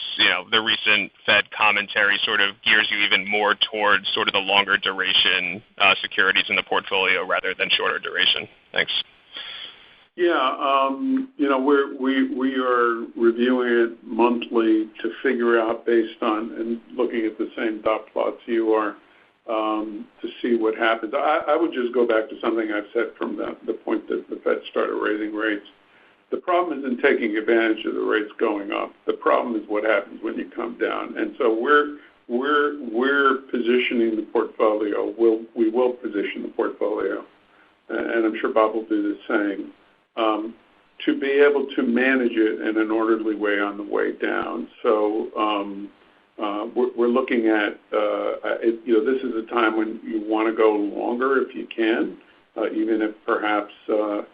the recent Fed commentary sort of gears you even more towards sort of the longer duration securities in the portfolio rather than shorter duration. Thanks. Yeah, we are reviewing it monthly to figure out based on and looking at the same dot plots you are to see what happens. I would just go back to something I've said from the point that the Fed started raising rates. The problem isn't taking advantage of the rates going up. The problem is what happens when you come down. And so we're positioning the portfolio. We will position the portfolio, and I'm sure Bob will do the same, to be able to manage it in an orderly way on the way down. So we're looking at, this is a time when you want to go longer if you can, even if perhaps there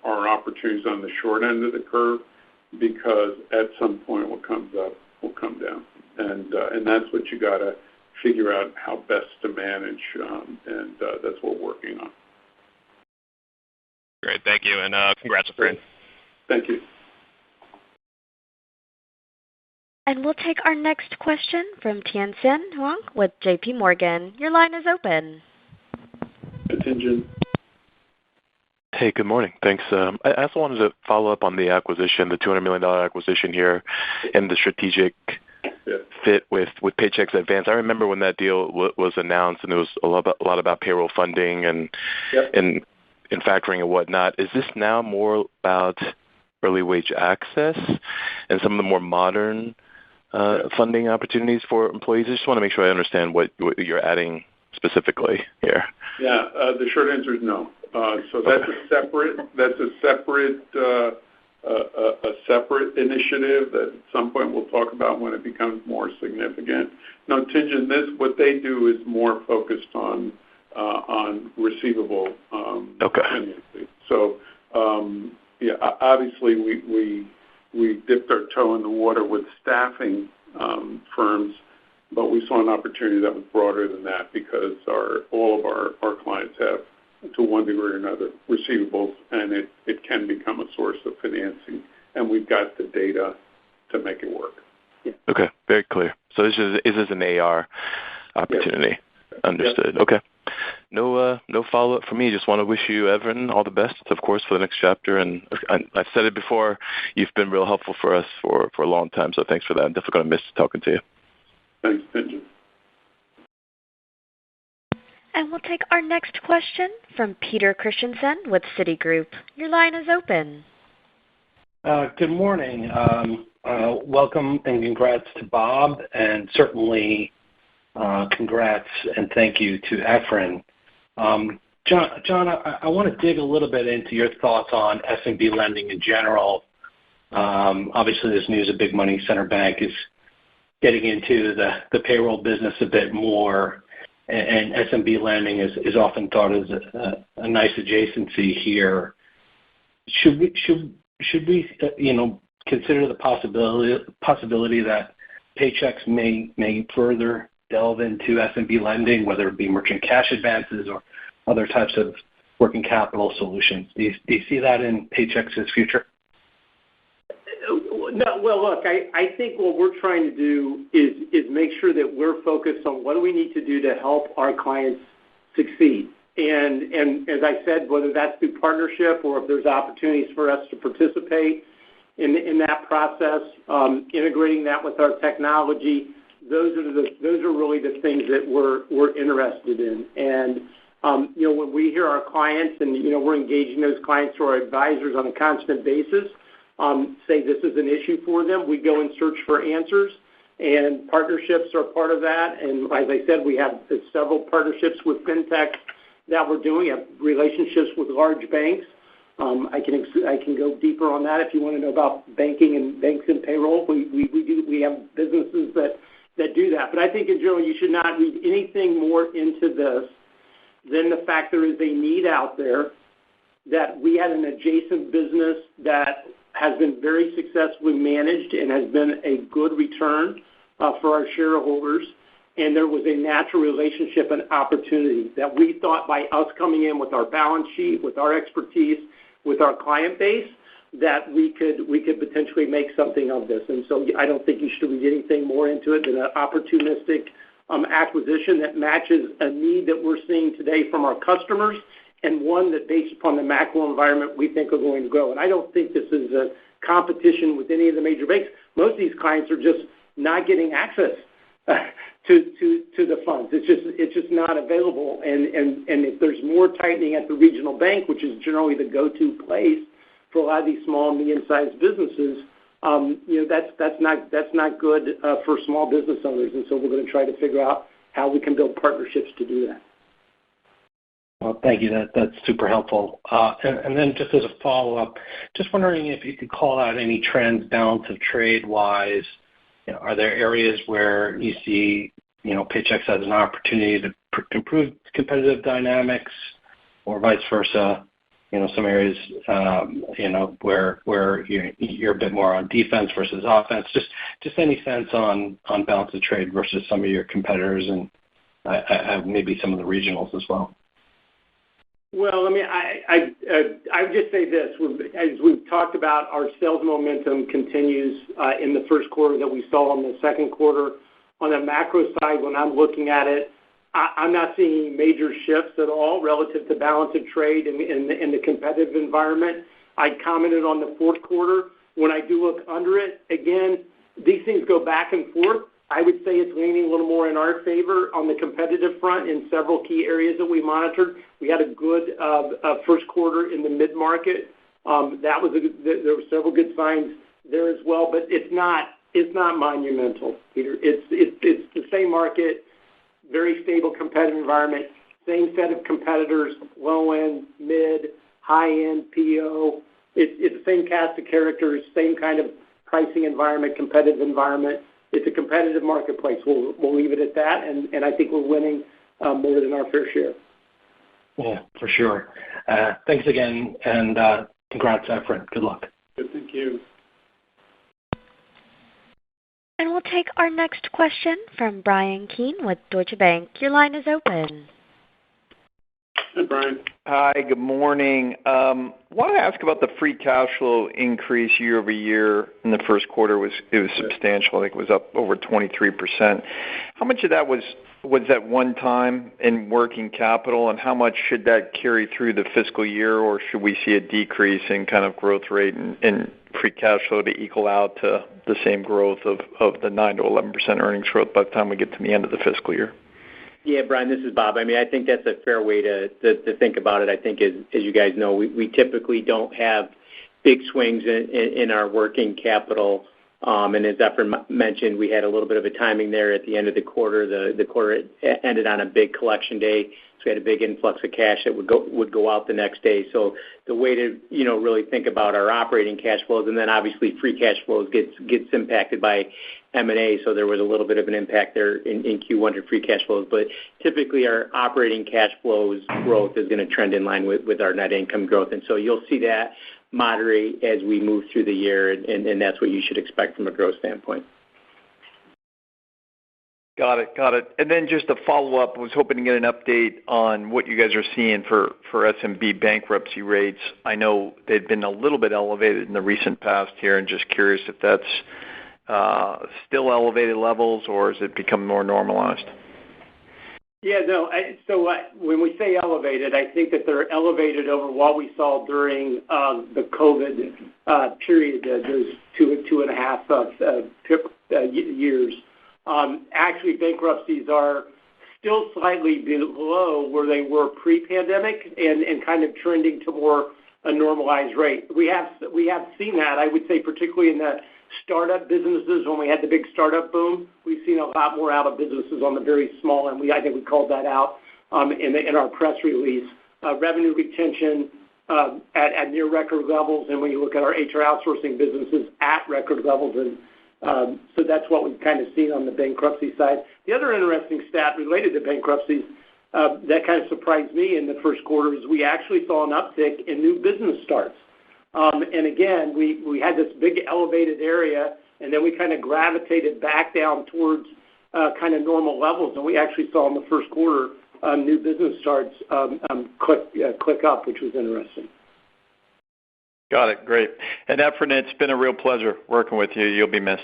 are opportunities on the short end of the curve, because at some point what comes up will come down. And that's what you got to figure out how best to manage, and that's what we're working on. Great, thank you, and congrats, Fran. Thank you. And we'll take our next question from Tien-Tsin Huang with J.P. Morgan. Your line is open. Tien-Tsin. Hey, good morning. Thanks. I also wanted to follow up on the acquisition, the $200 million acquisition here, and the strategic fit with Paychex Advance. I remember when that deal was announced, and it was a lot about payroll funding and factoring and whatnot. Is this now more about early wage access and some of the more modern funding opportunities for employees? I just want to make sure I understand what you're adding specifically here. Yeah, the short answer is no. So that's a separate initiative that at some point we'll talk about when it becomes more significant. No, Tien-Tsin, what they do is more focused on receivable financing. So obviously we dipped our toe in the water with staffing firms, but we saw an opportunity that was broader than that because all of our clients have, to one degree or another, receivables, and it can become a source of financing, and we've got the data to make it work. Yeah. Okay, very clear. So this is an AR opportunity. Yes. Understood. Yep. Okay. No follow-up for me. Just want to wish you, Evan, all the best, of course, for the next chapter. And I've said it before, you've been real helpful for us for a long time, so thanks for that. I'm definitely going to miss talking to you. Thanks, Tien-Tsin. And we'll take our next question from Peter Christensen with Citigroup. Your line is open. Good morning. Welcome and congrats to Bob, and certainly congrats and thank you to Efren. John, I want to dig a little bit into your thoughts on SMB lending in general. Obviously, this news of Big Money Center Bank is getting into the payroll business a bit more, and SMB lending is often thought as a nice adjacency here. Should we consider the possibility that Paychex may further delve into SMB lending, whether it be merchant cash advances or other types of working capital solutions? Do you see that in Paychex's future? No, well, look, I think what we're trying to do is make sure that we're focused on what do we need to do to help our clients succeed. And as I said, whether that's through partnership or if there's opportunities for us to participate in that process, integrating that with our technology, those are really the things that we're interested in. And when we hear our clients and we're engaging those clients through our advisors on a constant basis, say this is an issue for them, we go and search for answers, and partnerships are part of that. And as I said, we have several partnerships with fintech that we're doing. We have relationships with large banks. I can go deeper on that if you want to know about banking and banks and payroll. We have businesses that do that. But I think in general you should not read anything more into this than the fact there is a need out there, that we had an adjacent business that has been very successfully managed and has been a good return for our shareholders. And there was a natural relationship and opportunity that we thought by us coming in with our balance sheet, with our expertise, with our client base, that we could potentially make something of this. And so I don't think you should read anything more into it than an opportunistic acquisition that matches a need that we're seeing today from our customers, and one that, based upon the macro environment, we think are going to grow. And I don't think this is a competition with any of the major banks. Most of these clients are just not getting access to the funds. It's just not available. And if there's more tightening at the regional bank, which is generally the go-to place for a lot of these small and medium-sized businesses, that's not good for small business owners. And so we're going to try to figure out how we can build partnerships to do that. Well, thank you. That's super helpful. And then just as a follow-up, just wondering if you could call out any trends, balance of trade-wise. Are there areas where you see, Paychex has an opportunity to improve competitive dynamics, or vice versa? Some areas, where you're a bit more on defense versus offense. Just any sense on balance of trade versus some of your competitors, and maybe some of the regionals as well. Well, I would just say this. As we've talked about, our sales momentum continues in the first quarter that we saw in the second quarter. On the macro side, when I'm looking at it, I'm not seeing major shifts at all relative to balance of trade in the competitive environment. I commented on the fourth quarter. When I do look under it, again, these things go back and forth. I would say it's leaning a little more in our favor on the competitive front in several key areas that we monitored. We had a good first quarter in the mid-market. There were several good signs there as well, but it's not monumental, Peter. It's the same market, very stable competitive environment, same set of competitors, low end, mid, high end, PO. It's the same cast of characters, same kind of pricing environment, competitive environment. It's a competitive marketplace. We'll leave it at that, and I think we're winning more than our fair share. Yeah, for sure. Thanks again, and congrats, Efren. Good luck. Good, thank you. And we'll take our next question from Brian Keane with Deutsche Bank. Your line is open. Hi, Brian. Hi, good morning. Want to ask about the free cash flow increase year over year in the first quarter. It was substantial. I think it was up over 23%. How much of that was that one time in working capital, and how much should that carry through the fiscal year, or should we see a decrease in kind of growth rate and free cash flow to equal out to the same growth of the 9 to 11% earnings growth by the time we get to the end of the fiscal year? Yeah, Brian, this is Bob. I think that's a fair way to think about it. I think, as you guys know, we typically don't have big swings in our working capital. And as Efren mentioned, we had a little bit of a timing there at the end of the quarter. The quarter ended on a big collection day, so we had a big influx of cash that would go out the next day. So the way to really think about our operating cash flows, and then obviously free cash flows gets impacted by M&A, so there was a little bit of an impact there in Q1 to free cash flows. But typically our operating cash flows growth is going to trend in line with our net income growth. And so you'll see that moderate as we move through the year, and that's what you should expect from a growth standpoint. Got it. And then just a follow-up, I was hoping to get an update on what you guys are seeing for SMB bankruptcy rates. I know they've been a little bit elevated in the recent past here, and just curious if that's still elevated levels, or has it become more normalized? Yeah, no. When we say elevated, I think that they're elevated over what we saw during the COVID period, those 2.5 years. Actually, bankruptcies are still slightly below where they were pre-pandemic and kind of trending to more a normalized rate. We have seen that, I would say, particularly in the startup businesses. When we had the big startup boom, we've seen a lot more out of businesses on the very small, and I think we called that out in our press release. Revenue retention at near record levels, and when you look at our HR outsourcing businesses at record levels, and so that's what we've kind of seen on the bankruptcy side. The other interesting stat related to bankruptcies that kind of surprised me in the first quarter is we actually saw an uptick in new business starts. And again, we had this big elevated area, and then we kind of gravitated back down towards kind of normal levels, and we actually saw in the first quarter new business starts click up, which was interesting. Got it. Great. And Efren, it's been a real pleasure working with you. You'll be missed.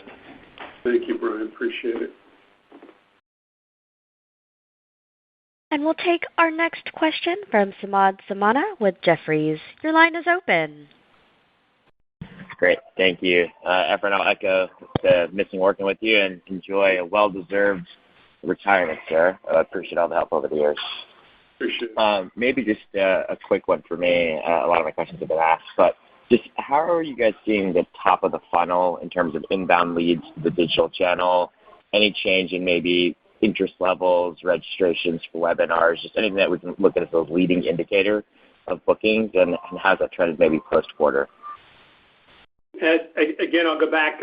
Thank you, Brian. Appreciate it. And we'll take our next question from Samad Samana with Jefferies. Your line is open. Great. Thank you. Efren, I'll echo the missing working with you and enjoy a well-deserved retirement, sir. I appreciate all the help over the years. Appreciate it. Maybe just a quick one for me. A lot of my questions have been asked, but just how are you guys seeing the top of the funnel in terms of inbound leads to the digital channel? Any change in maybe interest levels, registrations for webinars, just anything that we can look at as a leading indicator of bookings, and how's that trended maybe post-quarter? Again, I'll go back.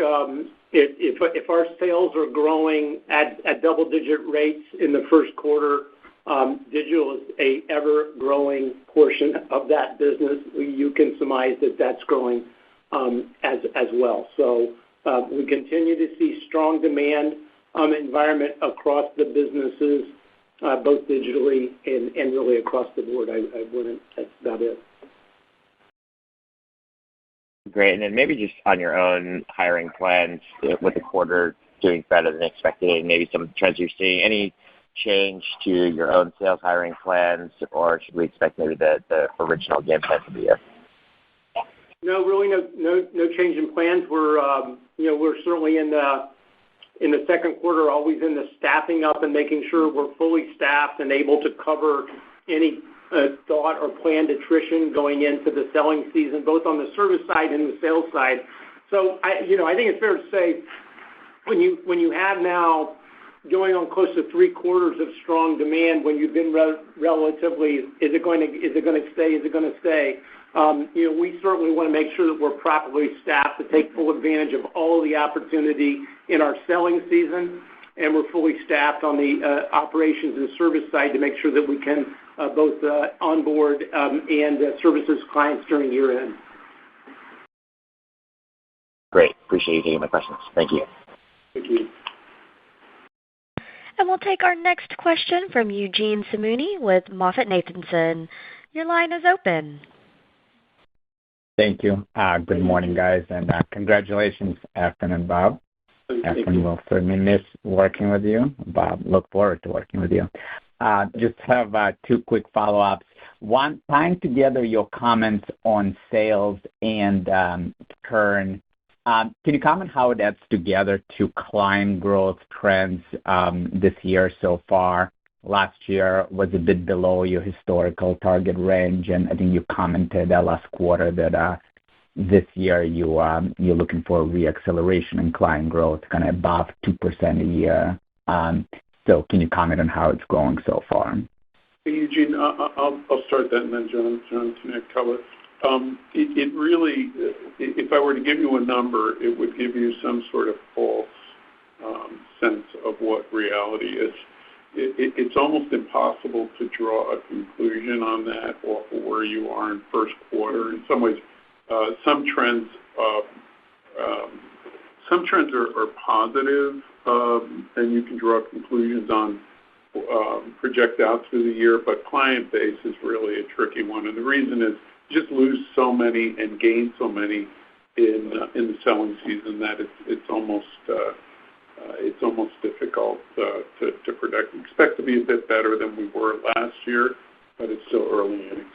If our sales are growing at double-digit rates in the first quarter, digital is a ever-growing portion of that business. You can surmise that that's growing as well. So we continue to see strong demand environment across the businesses, both digitally and really across the board. That's about it. Great. And then maybe just on your own hiring plans with the quarter doing better than expected and maybe some trends you're seeing, any change to your own sales hiring plans, or should we expect maybe the original game plan for the year? No, really no change in plans. We're certainly in the second quarter always in the staffing up and making sure we're fully staffed and able to cover any thought or planned attrition going into the selling season, both on the service side and the sales side. So I think it's fair to say when you have now going on close to 3 quarters of strong demand, when you've been relatively, is it going to stay? We certainly want to make sure that we're properly staffed to take full advantage of all of the opportunity in our selling season, and we're fully staffed on the operations and service side to make sure that we can both onboard and services clients during year end. Great. Appreciate you taking my questions. Thank you. Thank you. And we'll take our next question from Eugene Simuni with MoffettNathanson. Your line is open. Thank you. Good morning, guys, and congratulations, Efren and Bob. Efren will certainly miss working with you. Bob, look forward to working with you. Just have 2 quick follow-ups. One, tying together your comments on sales and churn, can you comment how it adds together to client growth trends this year so far? Last year was a bit below your historical target range, and I think you commented last quarter that this year you're looking for a re-acceleration in client growth, kind of above 2% a year. So can you comment on how it's going so far? Hey, Eugene, I'll start that, and then John can cover. It really, if I were to give you a number, it would give you some sort of false sense of what reality is. It's almost impossible to draw a conclusion on that off of where you are in first quarter. In some ways, some trends are positive, and you can draw conclusions on project out through the year, but client base is really a tricky one. And the reason is you just lose so many and gain so many in the selling season that it's almost difficult to predict. We expect to be a bit better than we were last year, but it's still early innings.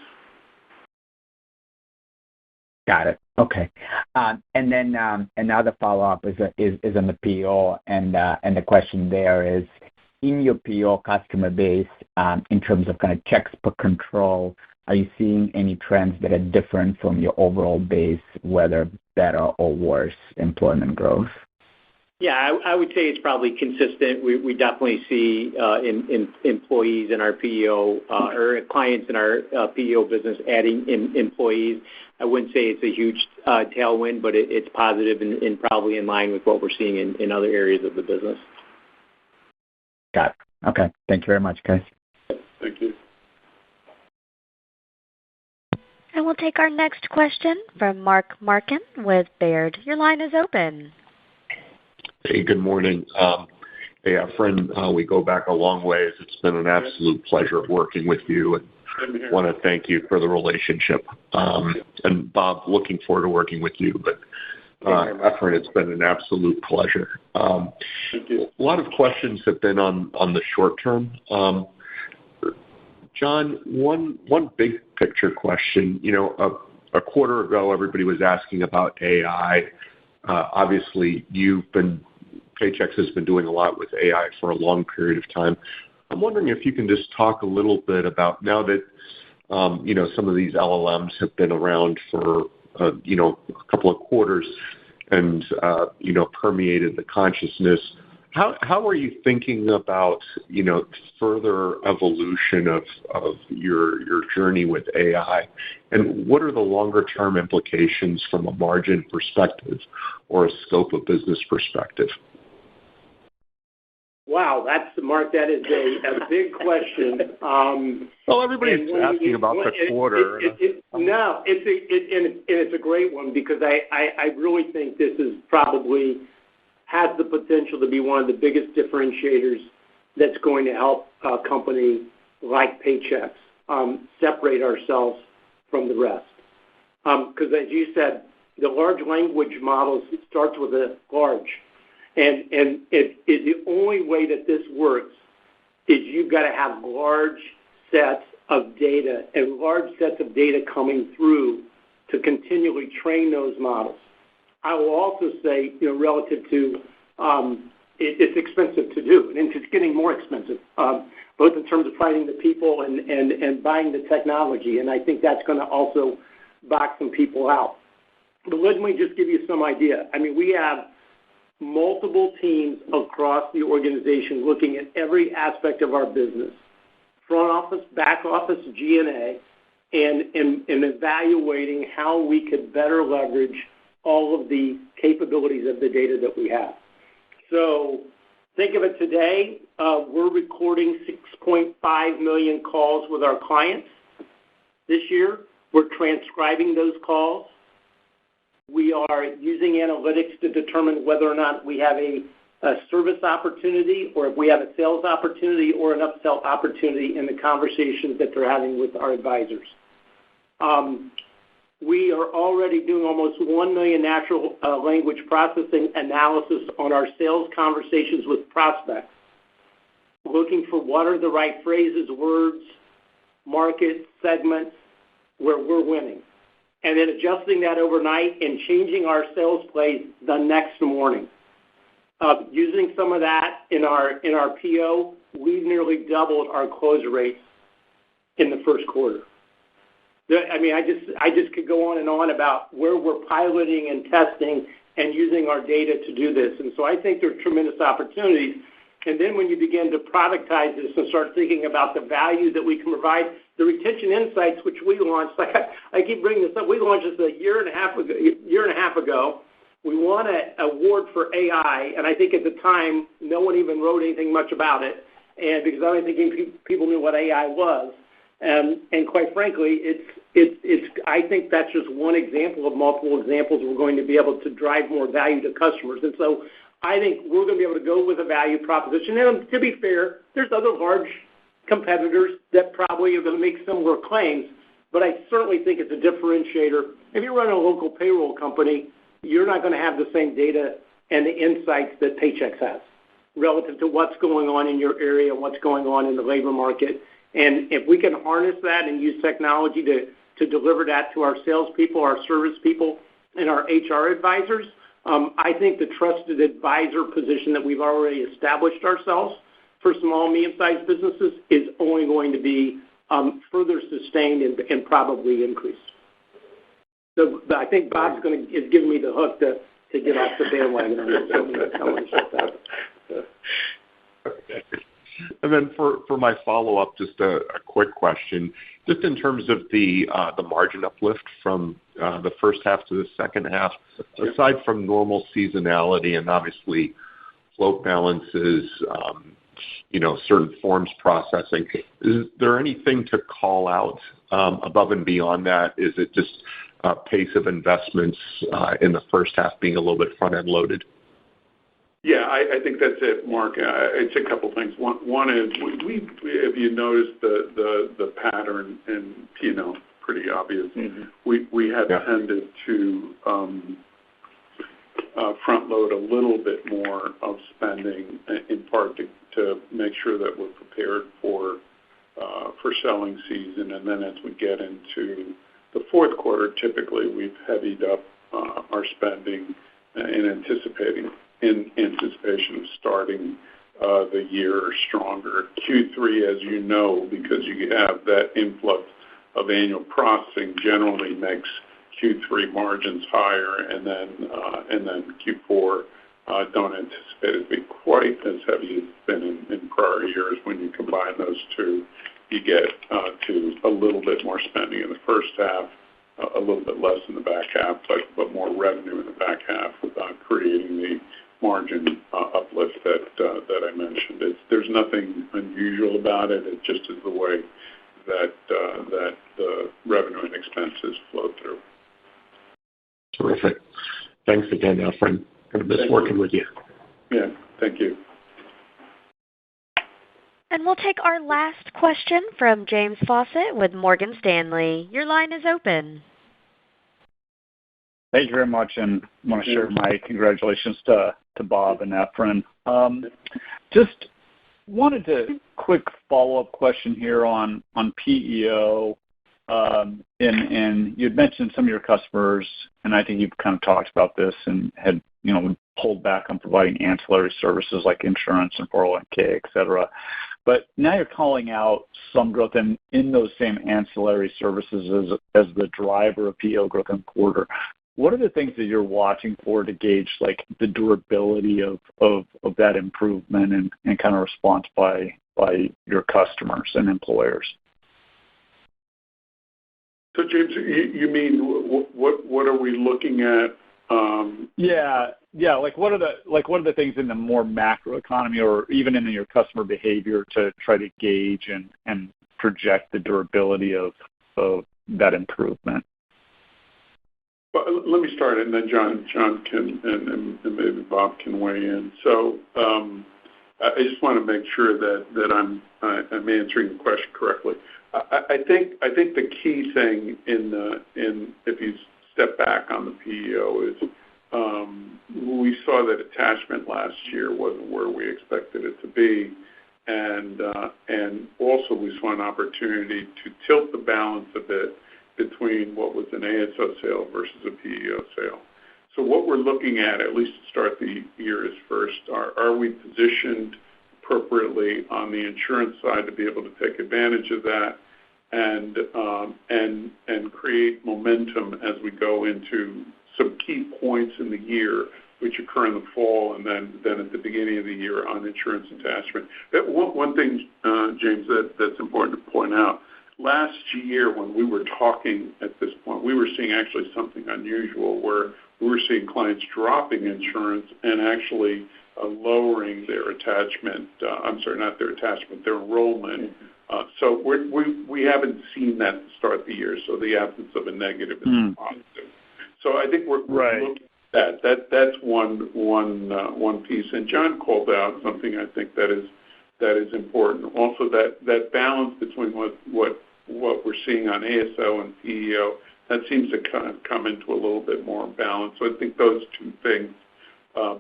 Got it. Okay. And then another follow-up is on the PO, and the question there is, in your PO customer base, in terms of kind of checks per control, are you seeing any trends that are different from your overall base, whether better or worse employment growth? Yeah, I would say it's probably consistent. We definitely see employees in our PEO or clients in our PEO business adding employees. I wouldn't say it's a huge tailwind, but it's positive and probably in line with what we're seeing in other areas of the business. Got it. Okay. Thank you very much, guys. Thank you. And we'll take our next question from Mark Markin with Baird. Your line is open. Hey, good morning. Hey, Efren, we go back a long ways. It's been an absolute pleasure working with you, and want to thank you for the relationship. And Bob, looking forward to working with you. But Efren, it's been an absolute pleasure. A lot of questions have been on the short term. John, one big picture question. You know, a quarter ago, everybody was asking about AI. Obviously, Paychex has been doing a lot with AI for a long period of time. I'm wondering if you can just talk a little bit about now that, you know, some of these LLMs have been around for, you know, a couple of quarters and, you know, permeated the consciousness. How are you thinking about, you know, further evolution of your journey with AI? And what are the longer term implications from a margin perspective or a scope of business perspective? Wow, Mark, that is a big question. Well, everybody's asking about the quarter. It's a great one because I really think this is probably has the potential to be one of the biggest differentiators that's going to help a company like Paychex separate ourselves from the rest. Because as you said, the large language models, it starts with a large. And the only way that this works is you've got to have large sets of data and large sets of data coming through to continually train those models. I will also say, you know, relative to it's expensive to do, and it's getting more expensive, both in terms of finding the people and buying the technology. And I think that's going to also box some people out. But let me just give you some idea. I mean, we have multiple teams across the organization looking at every aspect of our business, front office, back office, G&A, and evaluating how we could better leverage all of the capabilities of the data that we have. So think of it today, we're recording 6.5 million calls with our clients this year. We're transcribing those calls. We are using analytics to determine whether or not we have a service opportunity or if we have a sales opportunity or an upsell opportunity in the conversations that they're having with our advisors. We are already doing almost 1 million natural language processing analysis on our sales conversations with prospects, looking for what are the right phrases, words, markets, segments where we're winning, and then adjusting that overnight and changing our sales plays the next morning. Using some of that in our PO, we've nearly doubled our close rates in the first quarter. I mean, I just could go on and on about where we're piloting and testing and using our data to do this. And so I think there are tremendous opportunities. And then when you begin to productize this and start thinking about the value that we can provide, the retention insights, which we launched, like I keep bringing this up, we launched this a year and a half ago. We won an award for AI, and I think at the time no one even wrote anything much about it, and because I don't think people knew what AI was. And quite frankly, I think that's just one example of multiple examples we're going to be able to drive more value to customers. And so I think we're going to be able to go with a value proposition. And to be fair, there's other large competitors that probably are going to make similar claims, but I certainly think it's a differentiator. If you run a local payroll company, you're not going to have the same data and the insights that Paychex has relative to what's going on in your area, what's going on in the labor market. And if we can harness that and use technology to deliver that to our salespeople, our service people, and our HR advisors, I think the trusted advisor position that we've already established ourselves for small, medium-sized businesses is only going to be further sustained and probably increased. So I think Bob's is giving me the hook to to get off the bandwagon on this. I want to shut that. And then for my follow-up, just a quick question. Just in terms of the margin uplift from the first half to the second half, aside from normal seasonality and obviously float balances, certain forms processing, is there anything to call out above and beyond that? Is it just pace of investments in the first half being a little bit front-end loaded? Yeah, I think that's it, Mark. It's a couple things. One is, if you notice the pattern in P&L, pretty obvious. We have tended to front load a little bit more of spending, in part to make sure that we're prepared for selling season. And then as we get into the fourth quarter, typically we've heavied up our spending in anticipation of starting the year stronger. Q3, as you know, because you have that influx of annual processing, generally makes Q3 margins higher, and then Q4 don't anticipate it to be quite as heavy as it's been in prior years. When you combine those two, you get to a little bit more spending in the first half, a little bit less in the back half, but more revenue in the back half, creating the margin uplift that I mentioned. There's nothing unusual about it. It just is the way that the revenue and expenses flow through. Terrific. Thanks again, Efrain. Going to miss working with you. Yeah, thank you. And we'll take our last question from James Faucette with Morgan Stanley. Your line is open. Thank you very much, and I want to share my congratulations to Bob and Efrain. Just wanted to quick follow-up question here on PEO. And you'd mentioned some of your customers, and I think you've kind of talked about this and had pulled back on providing ancillary services like insurance and 401k, et cetera. But now you're calling out some growth in those same ancillary services as the driver of PEO growth in the quarter. What are the things that you're watching for to gauge like the durability of that improvement and kind of response by your customers and employers? So James, you mean what are we looking at? Yeah. Like what are the things in the more macro economy or even in your customer behavior to try to gauge and project the durability of that improvement? Well, let me start, and then John can and maybe Bob can weigh in. So I just want to make sure that I'm answering the question correctly. I think the key thing in if you step back on the PEO is we saw that attachment last year wasn't where we expected it to be, and also we saw an opportunity to tilt the balance a bit between what was an ASO sale versus a PEO sale. So what we're looking at least to start the year, is first, are we positioned appropriately on the insurance side to be able to take advantage of that and create momentum as we go into some key points in the year, which occur in the fall and then at the beginning of the year on insurance attachment. One thing, James, that's important to point out. Last year, when we were talking at this point, we were seeing actually something unusual where we were seeing clients dropping insurance and actually lowering their attachment. Not their attachment, their enrollment. So we haven't seen that to start the year. So the absence of a negative is positive. So I think we're looking at that. That's one piece. And John called out something I think that is important. Also, that balance between what we're seeing on ASO and PEO, that seems to kind of come into a little bit more balance. So I think those two things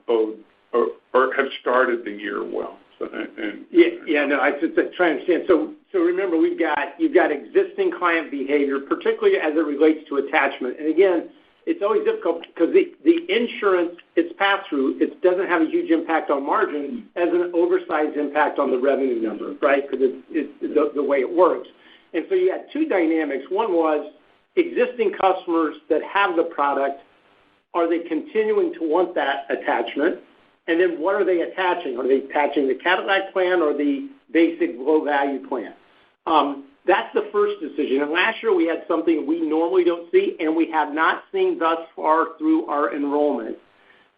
both have started the year well. So, I just try to understand. So remember, you've got existing client behavior, particularly as it relates to attachment. And again, it's always difficult because the insurance, it's pass through. It doesn't have a huge impact on margin, as an oversized impact on the revenue number, right? Because it's the way it works. And so you had two dynamics. One was existing customers that have the product are they continuing to want that attachment? And then what are they attaching? Are they attaching the Cadillac plan or the basic low-value plan? That's the first decision. And last year we had something we normally don't see, and we have not seen thus far through our enrollment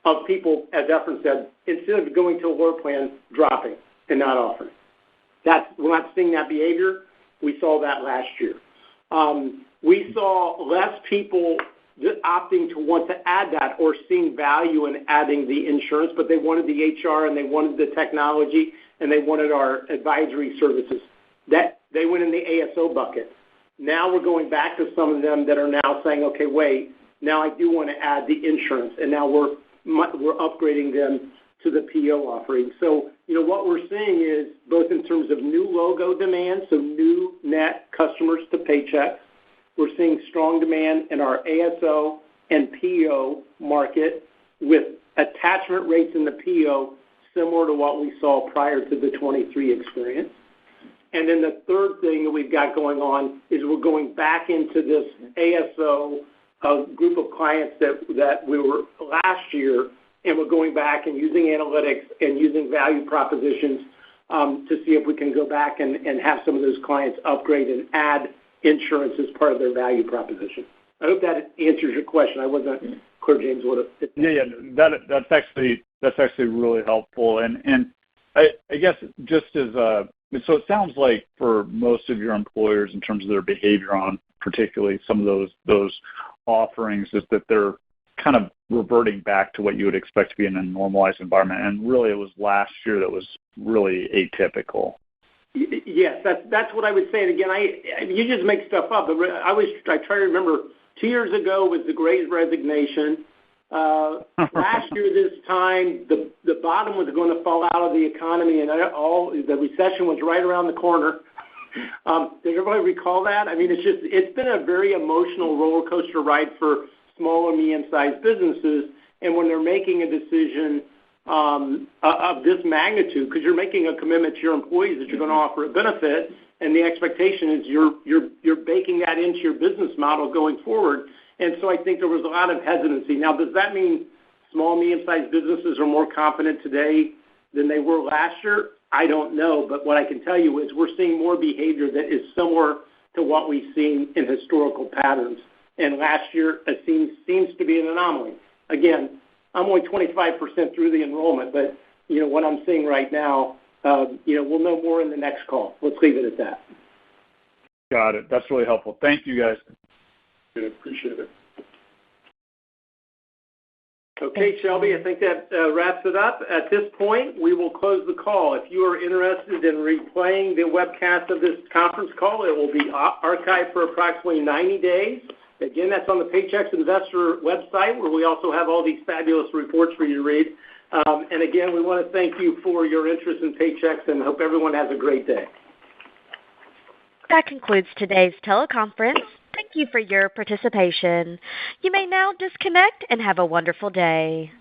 of people, as Efren said, instead of going to a lower plan, dropping and not offering. We're not seeing that behavior. We saw that last year. We saw less people opting to want to add that or seeing value in adding the insurance, but they wanted the HR and they wanted the technology and they wanted our advisory services. That they went in the ASO bucket. Now we're going back to some of them that are now saying, okay, wait, now I do want to add the insurance, and now we're upgrading them to the PO offering. So, what we're seeing is both in terms of new logo demand, so new net customers to Paychex, we're seeing strong demand in our ASO and PO market with attachment rates in the PO similar to what we saw prior to the 23 experience. And then the third thing that we've got going on is we're going back into this ASO group of clients that we were last year, and we're going back and using analytics and using value propositions to see if we can go back and have some of those clients upgrade and add insurance as part of their value proposition. I hope that answers your question. I wasn't clear, James. That's actually really helpful. And I guess just as so it sounds like for most of your employers in terms of their behavior on particularly some of those offerings is that they're kind of reverting back to what you would expect to be in a normalized environment. And really it was last year that was really atypical. Yes, that's what I would say. And again, you just make stuff up. I try to remember 2 years ago was the Great Resignation. Last year this time, the bottom was going to fall out of the economy, and the recession was right around the corner. Does everybody recall that? I mean, it's been a very emotional roller coaster ride for small and medium-sized businesses, and when they're making a decision of this magnitude, because you're making a commitment to your employees that you're going to offer a benefit, and the expectation is you're baking that into your business model going forward. And so I think there was a lot of hesitancy. Now, does that mean small, medium-sized businesses are more confident today than they were last year? I don't know, but what I can tell you is we're seeing more behavior that is similar to what we've seen in historical patterns. And last year it seems to be an anomaly. Again, I'm only 25% through the enrollment, but what I'm seeing right now, we'll know more in the next call. Let's leave it at that. Got it. That's really helpful. Thank you, guys. Good. Appreciate it. Okay, Shelby, I think that wraps it up. At this point, we will close the call. If you are interested in replaying the webcast of this conference call, it will be archived for approximately 90 days. Again, that's on the Paychex Investor website, where we also have all these fabulous reports for you to read. And again, we want to thank you for your interest in Paychex and hope everyone has a great day. That concludes today's teleconference. Thank you for your participation. You may now disconnect and have a wonderful day.